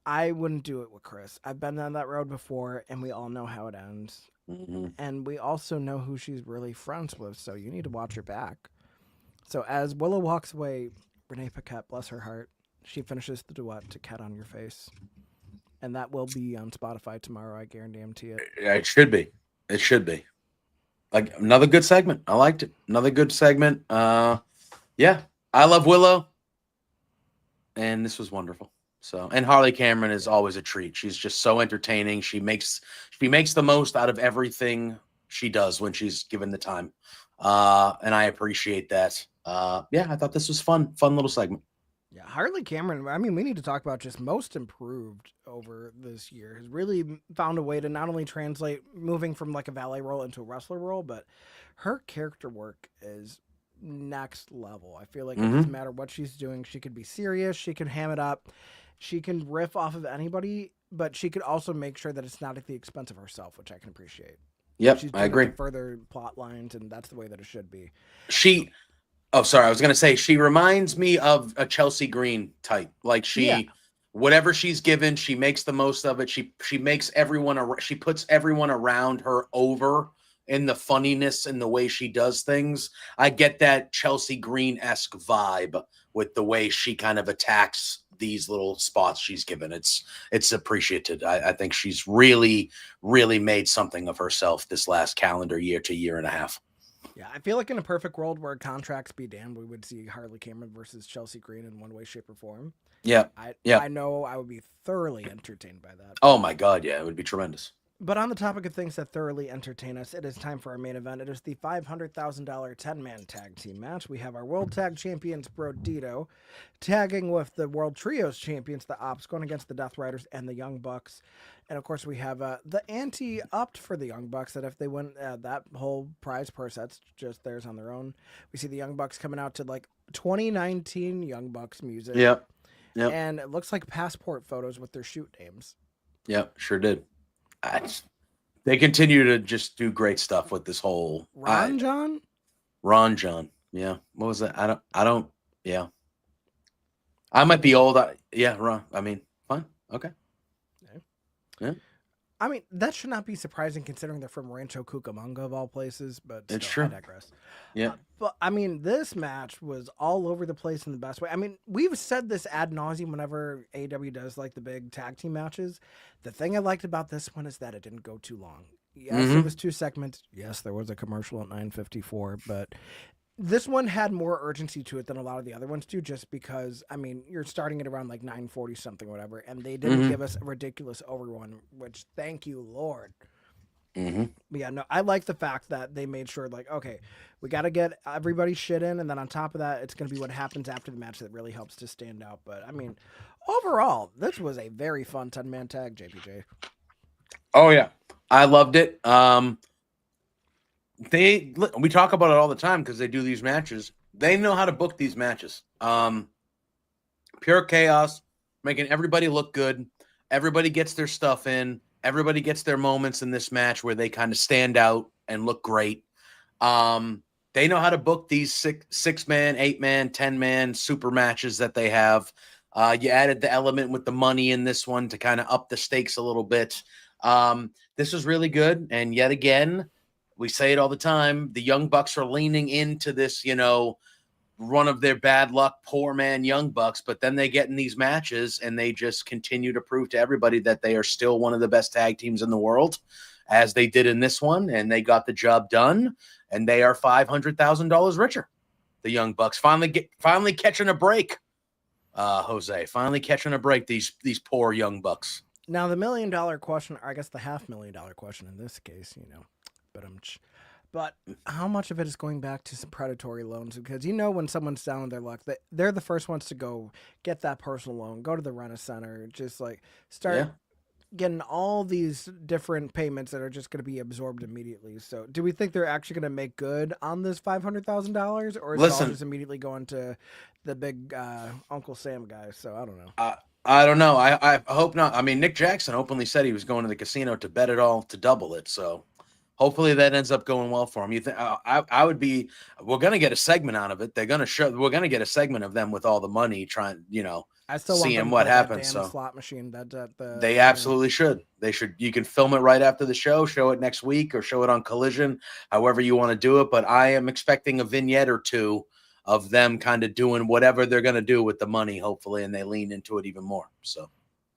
I wouldn't do it with Chris. I've been down that road before, and we all know how it ends. Mm-hmm. And we also know who she's really friends with, so you need to watch her back." So as Willow walks away, Renee Paquette, bless her heart, she finishes the duet to "Cat on Your Face." And that will be on Spotify tomorrow. I guarantee it. It should be. It should be. Like another good segment. I liked it. Another good segment. Yeah, I love Willow, and this was wonderful. So, and Harley Cameron is always a treat. She's just so entertaining. She makes the most out of everything she does when she's given the time, and I appreciate that. Yeah, I thought this was fun little segment. Yeah, Harley Cameron, I mean, we need to talk about just most improved over this year. Has really found a way to not only translate moving from like a valet role into a wrestler role, but her character work is next level. I feel like it doesn't matter what she's doing. She could be serious, she can ham it up, she can riff off of anybody, but she could also make sure that it's not at the expense of herself, which I can appreciate. Yep, She's I doing it agree. to further plot lines, and that's the way that it should be. Oh, sorry. I was going to say she reminds me of a Chelsea Green type. Like Yeah. whatever she's given, she makes the most of it. She makes she puts everyone around her over in the funniness and the way she does things. I get that Chelsea Green-esque vibe with the way she kind of attacks these little spots she's given. It's appreciated. I think she's really, really made something of herself this last calendar year to year and a half. Yeah, I feel like in a perfect world where contracts be damned, we would see Harley Cameron versus Chelsea Green in one way, shape, or form. Yeah. I know I would be thoroughly entertained by that. Oh my God, yeah, it would be tremendous. But on the topic of things that thoroughly entertain us, it is time for our main event. It is the $500,000 10-man tag team match. We have our World Tag Champions, Brodito, tagging with the World Trios Champions, the Ops, going against the Death Riders and the Young Bucks. And of course, we have the ante upped for the Young Bucks, that if they win that whole prize purse, that's just theirs on their own. We see the Young Bucks coming out to like 2019 Young Bucks music. Yep. And it looks like passport photos with their shoot names. Yep, sure did. They continue to just do great stuff with this whole Ron John. Yeah. What was that? I don't. Yeah. I might be old. Yeah. Ron. I mean, fine. Okay. Yeah. I mean, that should not be surprising considering they're from Rancho Cucamonga of all places, but It's still, true. I digress. Yeah. But I mean, this match was all over the place in the best way. I mean, we've said this ad nauseum whenever AEW does like the big tag team matches. The thing I liked about this one is that it didn't go too long. Yes, it was 2 segments. Yes, there was a commercial at 9:54, but this one had more urgency to it than a lot of the other ones do, just because, I mean, you're starting at around like 9:40 something, whatever, and they didn't give us a ridiculous overrun, which, thank you, Lord. But yeah, no, I like the fact that they made sure, like, okay, we got to get everybody's shit in, and then on top of that, it's going to be what happens after the match that really helps to stand out. But, I mean, overall, this was a very fun 10-man tag, JPJ. Oh, yeah. I loved it. We talk about it all the time because they do these matches. They know how to book these matches. Pure chaos, making everybody look good. Everybody gets their stuff in. Everybody gets their moments in this match where they kind of stand out and look great. They know how to book these 6-man, 8-man, 10-man super matches that they have. You added the element with the money in this one to kind of up the stakes a little bit. This was really good. And yet again, we say it all the time, the Young Bucks are leaning into this, run of their bad luck, poor man Young Bucks, but then they get in these matches and they just continue to prove to everybody that they are still one of the best tag teams in the world, as they did in this one, and they got the job done, and they are $500,000 richer. The Young Bucks finally catching a break. Jose, finally catching a break, these poor Young Bucks. Now, the $1 million question, or I guess the $500,000 question in this case, but But how much of it is going back to some predatory loans? Because when someone's down on their luck, they're the first ones to go get that personal loan, go to the Rent-A-Center, just like start Yeah. getting all these different payments that are just going to be absorbed immediately. So, do we think they're actually going to make good on this $500,000, or is it all Listen, just immediately going to the big Uncle Sam guy? So, I don't know. I don't know. I hope not. I mean, Nick Jackson openly said he was going to the casino to bet it all to double it. So hopefully that ends up going well for him. You think I would be? We're gonna get a segment out of it. They're gonna show. We're gonna get a segment of them with all the money, trying, I still want them seeing to what play that happens. damn So slot machine. they absolutely should. They should. You can film it right after the show it next week, or show it on Collision, however you want to do it. But I am expecting a vignette or two of them kind of doing whatever they're going to do with the money, hopefully, and they lean into it even more. So,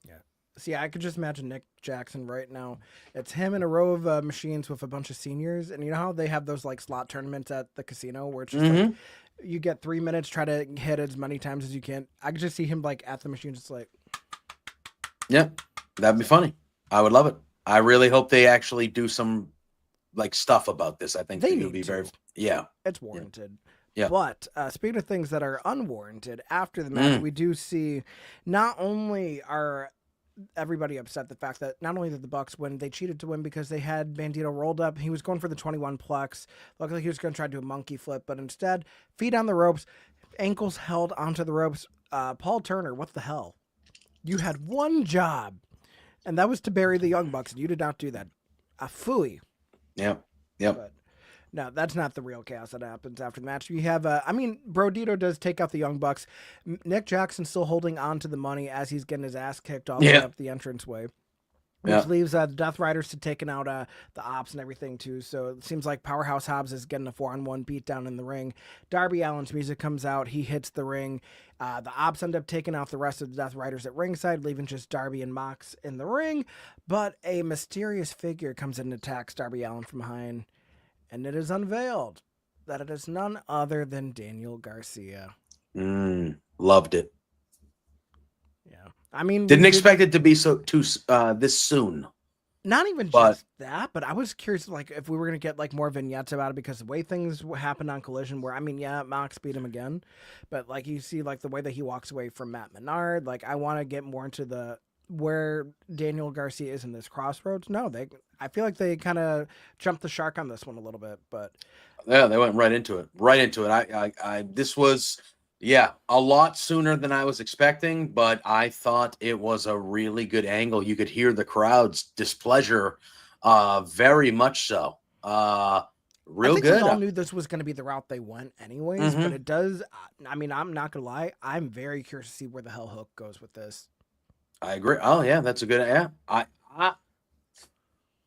Yeah. See, I could just imagine Nick Jackson right now. It's him in a row of machines with a bunch of seniors, and you know how they have those like slot tournaments at the casino where it's just like you get 3 minutes, try to hit as many times as you can. I could just see him like at the machine, just like, yeah, that'd be funny. I would love it. I really hope they actually do some like stuff about this. I think They it would need be to. very, yeah, it's warranted. Yeah. But speaking of things that are unwarranted, after the match, we do see not only are everybody upset the fact that not only did the Bucks win, they cheated to win because they had Bandito rolled up. He was going for the 21 plex. Looked like he was going to try to do a monkey flip, but instead, feet on the ropes, ankles held onto the ropes. Paul Turner, what the hell? You had one job, and that was to bury the Young Bucks, and you did not do that. A phooey. Yep. But no, that's not the real chaos that happens after the match. We have, Brodito does take out the Young Bucks. Nick Jackson still holding on to the money as he's getting his ass kicked all the way up the entranceway. Which leaves the Death Riders to taking out the Ops and everything, too. So it seems like Powerhouse Hobbs is getting a 4-on-1 beatdown in the ring. Darby Allin's music comes out. He hits the ring. The Ops end up taking out the rest of the Death Riders at ringside, leaving just Darby and Mox in the ring. But a mysterious figure comes in and attacks Darby Allin from behind. And it is unveiled that it is none other than Daniel Garcia. Loved it. Yeah. I mean, didn't expect it to be this soon. Not even just that, but I was curious, like, if we were going to get like more vignettes about it, because the way things happened on Collision, where, I mean, yeah, Mox beat him again, but like you see, like the way that he walks away from Matt Menard, like I want to get more into where Daniel Garcia is in this crossroads. No, I feel like they kind of jumped the shark on this one a little bit, but yeah, they went right into it. This was, a lot sooner than I was expecting, but I thought it was a really good angle. You could hear the crowd's displeasure, very much so. Real good. We all knew this was going to be the route they went anyways, but it does. I mean, I'm not going to lie. I'm very curious to see where the hell Hook goes with this. I agree. Oh yeah, that's a good. Yeah,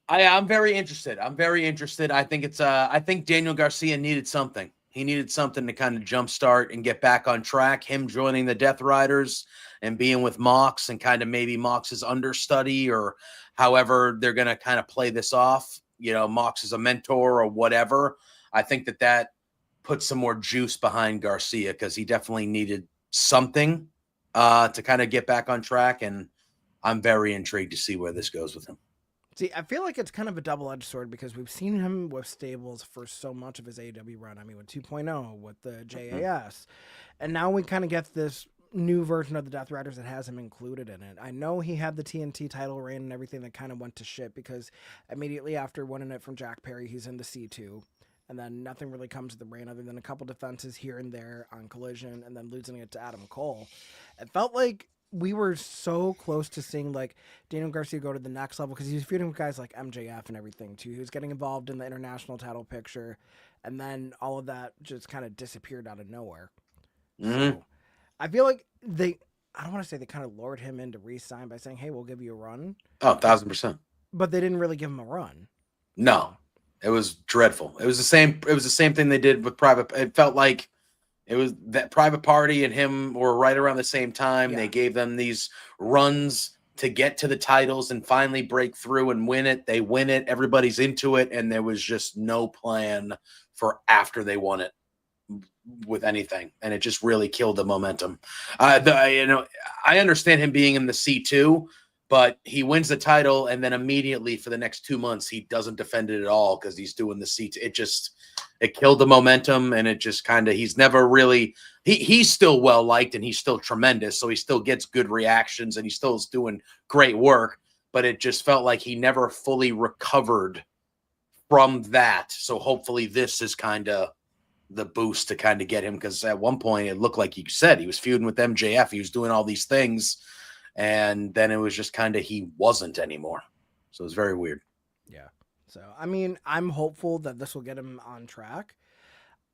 I'm very interested. I think I think Daniel Garcia needed something. He needed something to kind of jumpstart and get back on track. Him joining the Death Riders and being with Mox and kind of maybe Mox's understudy, or however they're going to kind of play this off. Mox is a mentor or whatever. I think that puts some more juice behind Garcia, because he definitely needed something to kind of get back on track. And I'm very intrigued to see where this goes with him. See, I feel like it's kind of a double-edged sword, because we've seen him with stables for so much of his AEW run. I mean, with 2.0, with the JAS, and now we kind of get this new version of the Death Riders that has him included in it. I know he had the TNT title reign and everything that kind of went to shit, because immediately after winning it from Jack Perry, he's in the C2, and then nothing really comes to the reign other than a couple defenses here and there on Collision, and then losing it to Adam Cole. It felt like we were so close to seeing like Daniel Garcia go to the next level, because he was feuding with guys like MJF and everything too. He was getting involved in the international title picture, and then all of that just kind of disappeared out of nowhere. So I feel like I don't want to say they kind of lured him in to re-sign by saying, hey, we'll give you a run. Oh, 1,000%. But they didn't really give him a run. No, it was dreadful. It was the same thing they did with Private. It felt like it was that Private Party and him were right around the same time. Yeah. They gave them these runs to get to the titles and finally break through and win it. They win it. Everybody's into it. And there was just no plan for after they won it with anything. And it just really killed the momentum. I understand him being in the C2, but he wins the title, and then immediately for the next 2 months, he doesn't defend it at all because he's doing the seats. It killed the momentum, and it just kind of, he's never really, he's still well liked and he's still tremendous. So he still gets good reactions and he still is doing great work, but it just felt like he never fully recovered from that. So hopefully this is kind of the boost to kind of get him, because at one point it looked like you said he was feuding with MJF. He was doing all these things, and then it was just kind of, he wasn't anymore. So it was very weird. Yeah. So, I mean, I'm hopeful that this will get him on track.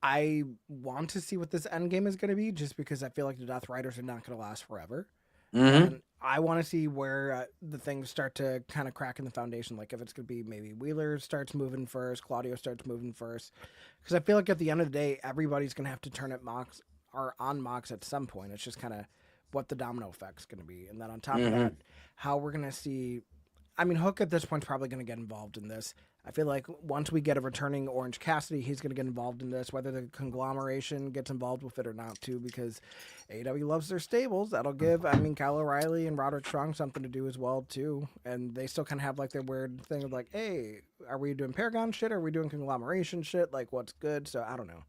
I want to see what this end game is going to be, just because I feel like the Death Riders are not going to last forever. And I want to see where the things start to kind of crack in the foundation. Like if it's going to be maybe Wheeler starts moving first, Claudio starts moving first. Because I feel like at the end of the day, everybody's going to have to turn at Mox or on Mox at some point. It's just kind of what the domino effect's going to be. And then on top of that, how we're going to see, I mean, Hook at this point is probably going to get involved in this. I feel like once we get a returning Orange Cassidy, he's going to get involved in this, whether the conglomeration gets involved with it or not, too, because AEW loves their stables. That'll give, I mean, Kyle O'Reilly and Roderick Strong something to do as well, too. And they still kind of have, like, their weird thing of, like, hey, are we doing Paragon shit? Or are we doing conglomeration shit? Like, what's good? So, I don't know.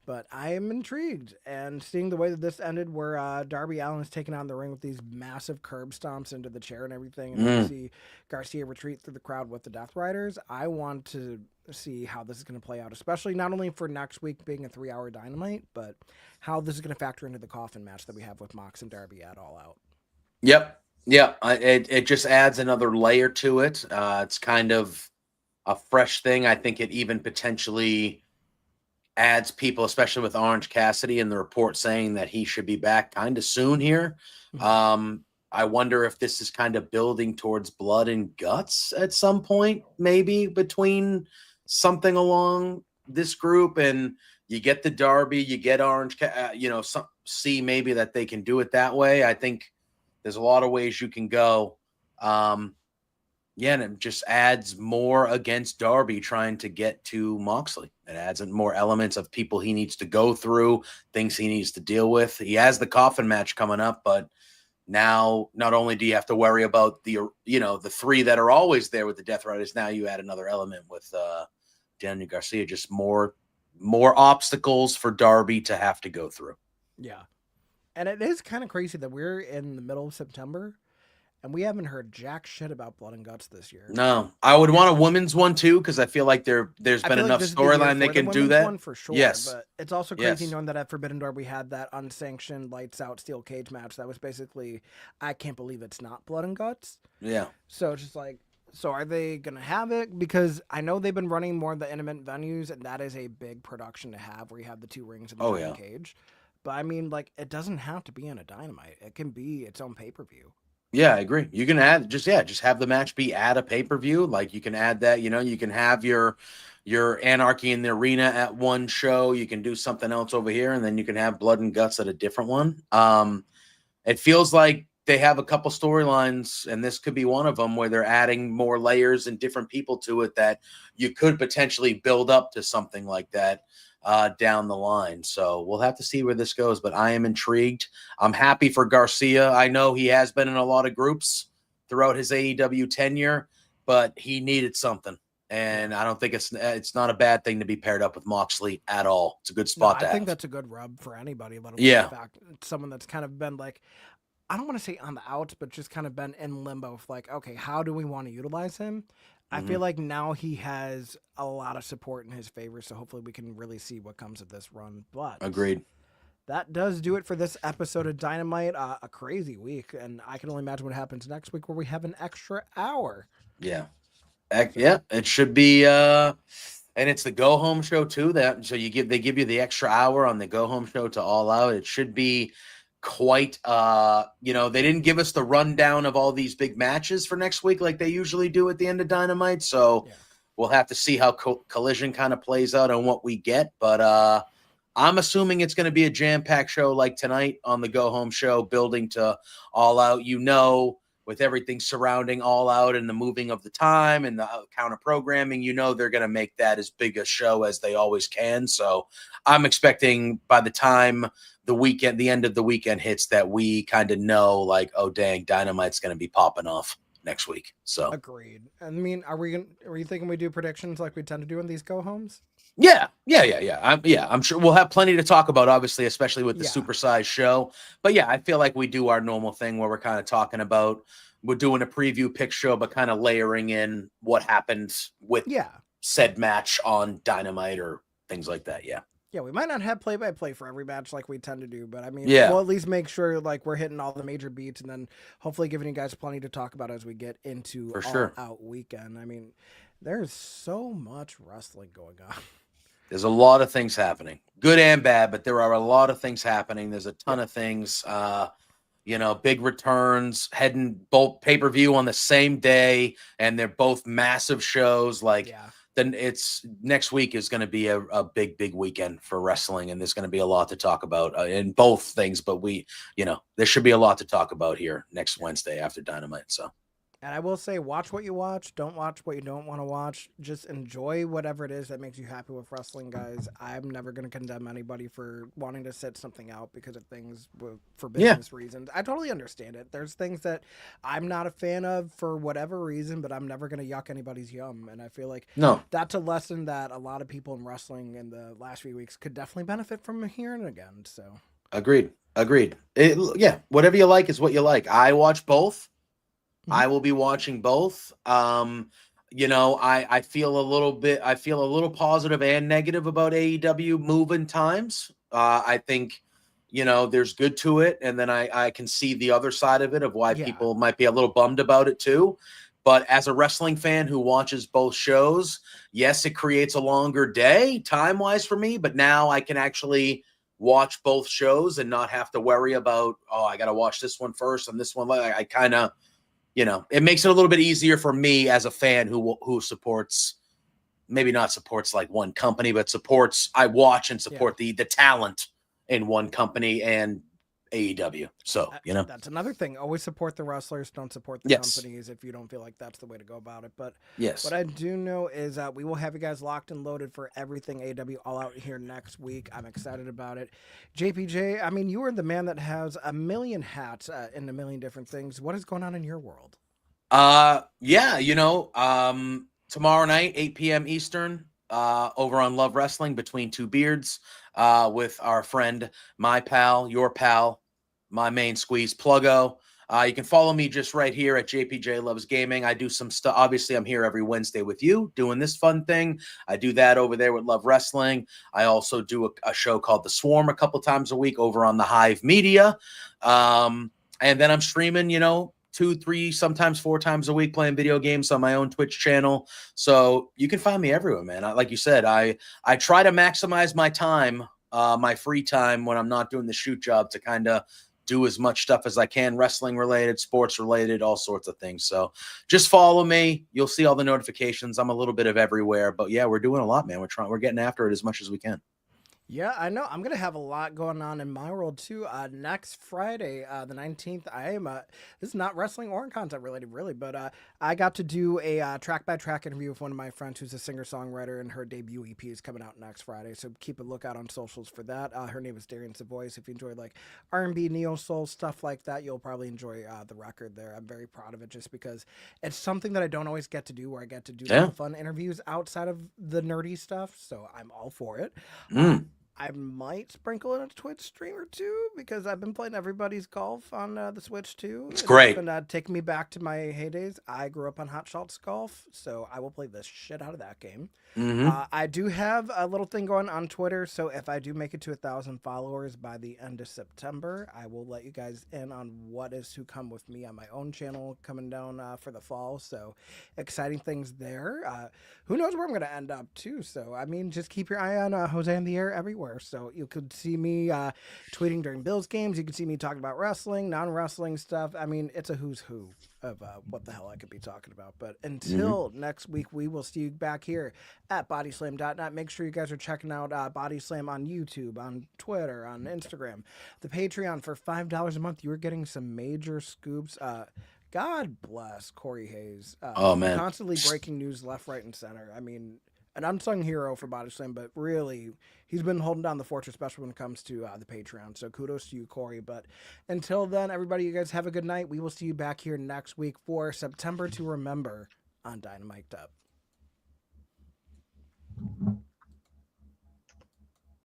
But I am intrigued, and seeing the way that this ended, where Darby Allin is taking on the ring with these massive curb stomps into the chair and everything, and then you see Garcia retreat through the crowd with the Death Riders, I want to see how this is going to play out, especially not only for next week being a 3-hour Dynamite, but how this is going to factor into the coffin match that we have with Mox and Darby at All Out. Yep. It just adds another layer to it. It's kind of a fresh thing. I think it even potentially adds people, especially with Orange Cassidy and the report saying that he should be back kind of soon here. I wonder if this is kind of building towards blood and guts at some point, maybe between something along this group, and you get the Darby, you get Orange, see maybe that they can do it that way. I think there's a lot of ways you can go. And it just adds more against Darby trying to get to Moxley. It adds more elements of people he needs to go through, things he needs to deal with. He has the coffin match coming up, but now not only do you have to worry about the three that are always there with the Death Riders, now you add another element with Daniel Garcia, just more obstacles for Darby to have to go through. Yeah. And it is kind of crazy that we're in the middle of September and we haven't heard jack shit about Blood and Guts this year. No, I would want a women's one too, because I feel like there's been enough storyline they can do that. One for sure, yes, but it's also crazy knowing that at Forbidden Door we had that unsanctioned lights out steel cage match that was basically, I can't believe it's not Blood and Guts. Yeah. So it's just like, so are they gonna have it? Because I know they've been running more of the intimate venues, and that is a big production to have, where you have the two rings and the cage. But I mean, like, it doesn't have to be in a Dynamite. It can be its own pay-per-view. Yeah, I agree. You can add just have the match be at a pay-per-view. Like you can add that, you can have your Anarchy in the Arena at one show. You can do something else over here, and then you can have Blood and Guts at a different one. It feels like they have a couple storylines, and this could be one of them, where they're adding more layers and different people to it that you could potentially build up to something like that down the line. So we'll have to see where this goes, but I am intrigued. I'm happy for Garcia. I know he has been in a lot of groups throughout his AEW tenure, but he needed something. And I don't think it's not a bad thing to be paired up with Moxley at all. It's a good spot to have. I think that's a good rub for anybody. Let alone fact, someone that's kind of been like, I don't want to say on the outs, but just kind of been in limbo of like, okay, how do we want to utilize him? I feel like now he has a lot of support in his favor, so hopefully we can really see what comes of this run. But agreed. That does do it for this episode of Dynamite. A crazy week, and I can only imagine what happens next week, where we have an extra hour. Yeah, it should be. And it's the go home show too. So they give you the extra hour on the go home show to All Out. It should be quite they didn't give us the rundown of all these big matches for next week like they usually do at the end of Dynamite, so we'll have to see how Collision kind of plays out on what we get, but I'm assuming it's going to be a jam-packed show like tonight on the go home show, building to All Out. with everything surrounding All Out and the moving of the time and the counter programming, they're going to make that as big a show as they always can. So I'm expecting by the time the end of the weekend hits, that we kind of know, like, oh dang, Dynamite's going to be popping off next week. So agreed. I mean, are you thinking we do predictions like we tend to do in these go homes? Yeah. I'm sure we'll have plenty to talk about, obviously, especially with the supersized show. But yeah, I feel like we do our normal thing where we're kind of talking about, we're doing a preview pick show, but kind of layering in what happened with said match on Dynamite or things like that. Yeah. Yeah, we might not have play-by-play for every match like we tend to do, but I mean, we'll at least make sure like we're hitting all the major beats, and then hopefully giving you guys plenty to talk about as we get into All Out weekend. I mean, there's so much wrestling going on. There's a lot of things happening, good and bad, but there are a lot of things happening. There's a ton of things, big returns, heading both pay-per-view on the same day, and they're both massive shows. Then it's next week is going to be a big weekend for wrestling, and there's going to be a lot to talk about in both things. But there should be a lot to talk about here next Wednesday after Dynamite. So, and I will say, watch what you watch. Don't watch what you don't want to watch. Just enjoy whatever it is that makes you happy with wrestling, guys. I'm never going to condemn anybody for wanting to sit something out because of things for business reasons. I totally understand it. There's things that I'm not a fan of for whatever reason, but I'm never going to yuck anybody's yum. And I feel like that's a lesson that a lot of people in wrestling in the last few weeks could definitely benefit from hearing again. So agreed. Whatever you like is what you like. I watch both. I will be watching both. I feel a little positive and negative about AEW moving times. I think, there's good to it. And then I can see the other side of it, of why people might be a little bummed about it too. But as a wrestling fan who watches both shows, yes, it creates a longer day time-wise for me, but now I can actually watch both shows and not have to worry about, I got to watch this one first and this one. I kind of, it makes it a little bit easier for me as a fan who supports, maybe not supports like one company, but I watch and support the talent in one company and AEW. So, that's another thing. Always support the wrestlers. Don't support the companies if you don't feel like that's the way to go about it. But what I do know is we will have you guys locked and loaded for everything AEW All Out here next week. I'm excited about it. JPJ, I mean, you are the man that has a million hats in a million different things. What is going on in your world? Tomorrow night, 8 p.m. Eastern, over on Love Wrestling, Between Two Beards, with our friend, my pal, your pal, my main squeeze, Pluggo. You can follow me just right here at JPJ Loves Gaming. I do some stuff. Obviously, I'm here every Wednesday with you doing this fun thing. I do that over there with Love Wrestling. I also do a show called The Swarm a couple times a week over on the Hive Media. And then I'm streaming, 2, 3, sometimes 4 times a week playing video games on my own Twitch channel. So you can find me everywhere, man. Like you said, I try to maximize my time, my free time when I'm not doing the shoot job, to kind of do as much stuff as I can, wrestling related, sports related, all sorts of things. So just follow me. You'll see all the notifications. I'm a little bit of everywhere, but yeah, we're doing a lot, man. We're getting after it as much as we can. Yeah, I know. I'm going to have a lot going on in my world, too. Next Friday, the 19th, this is not wrestling or content related, really, but I got to do a track-by-track interview with one of my friends who's a singer-songwriter, and her debut EP is coming out next Friday, so keep a lookout on socials for that. Her name is Darian Savoy, so if you enjoy, like, R&B, neo-soul, stuff like that, you'll probably enjoy the record there. I'm very proud of it just because it's something that I don't always get to do, where I get to do fun interviews outside of the nerdy stuff, so I'm all for it. I might sprinkle in a Twitch stream or two because I've been playing Everybody's Golf on the Switch too. It's great. It's been taking me back to my heydays. I grew up on Hot Shots Golf, so I will play the shit out of that game. I do have a little thing going on Twitter, so if I do make it to 1,000 followers by the end of September, I will let you guys in on what is to come with me on my own channel coming down for the fall. So exciting things there. Who knows where I'm going to end up too? So I mean, just keep your eye on Jose in the Air everywhere. So you could see me tweeting during Bills games. You can see me talking about wrestling, non-wrestling stuff. I mean, it's a who's who of what the hell I could be talking about. But until next week, we will see you back here at bodyslam.net. Make sure you guys are checking out Bodyslam on YouTube, on Twitter, on Instagram. The Patreon for $5 a month. You're getting some major scoops. God bless Corey Hayes. Oh, man. Constantly breaking news left, right, and center. I mean, an unsung hero for Bodyslam, but really, he's been holding down the fort, especially when it comes to the Patreon. So kudos to you, Corey. But until then, everybody, you guys have a good night. We will see you back here next week for September to Remember on DynaMic'd Up.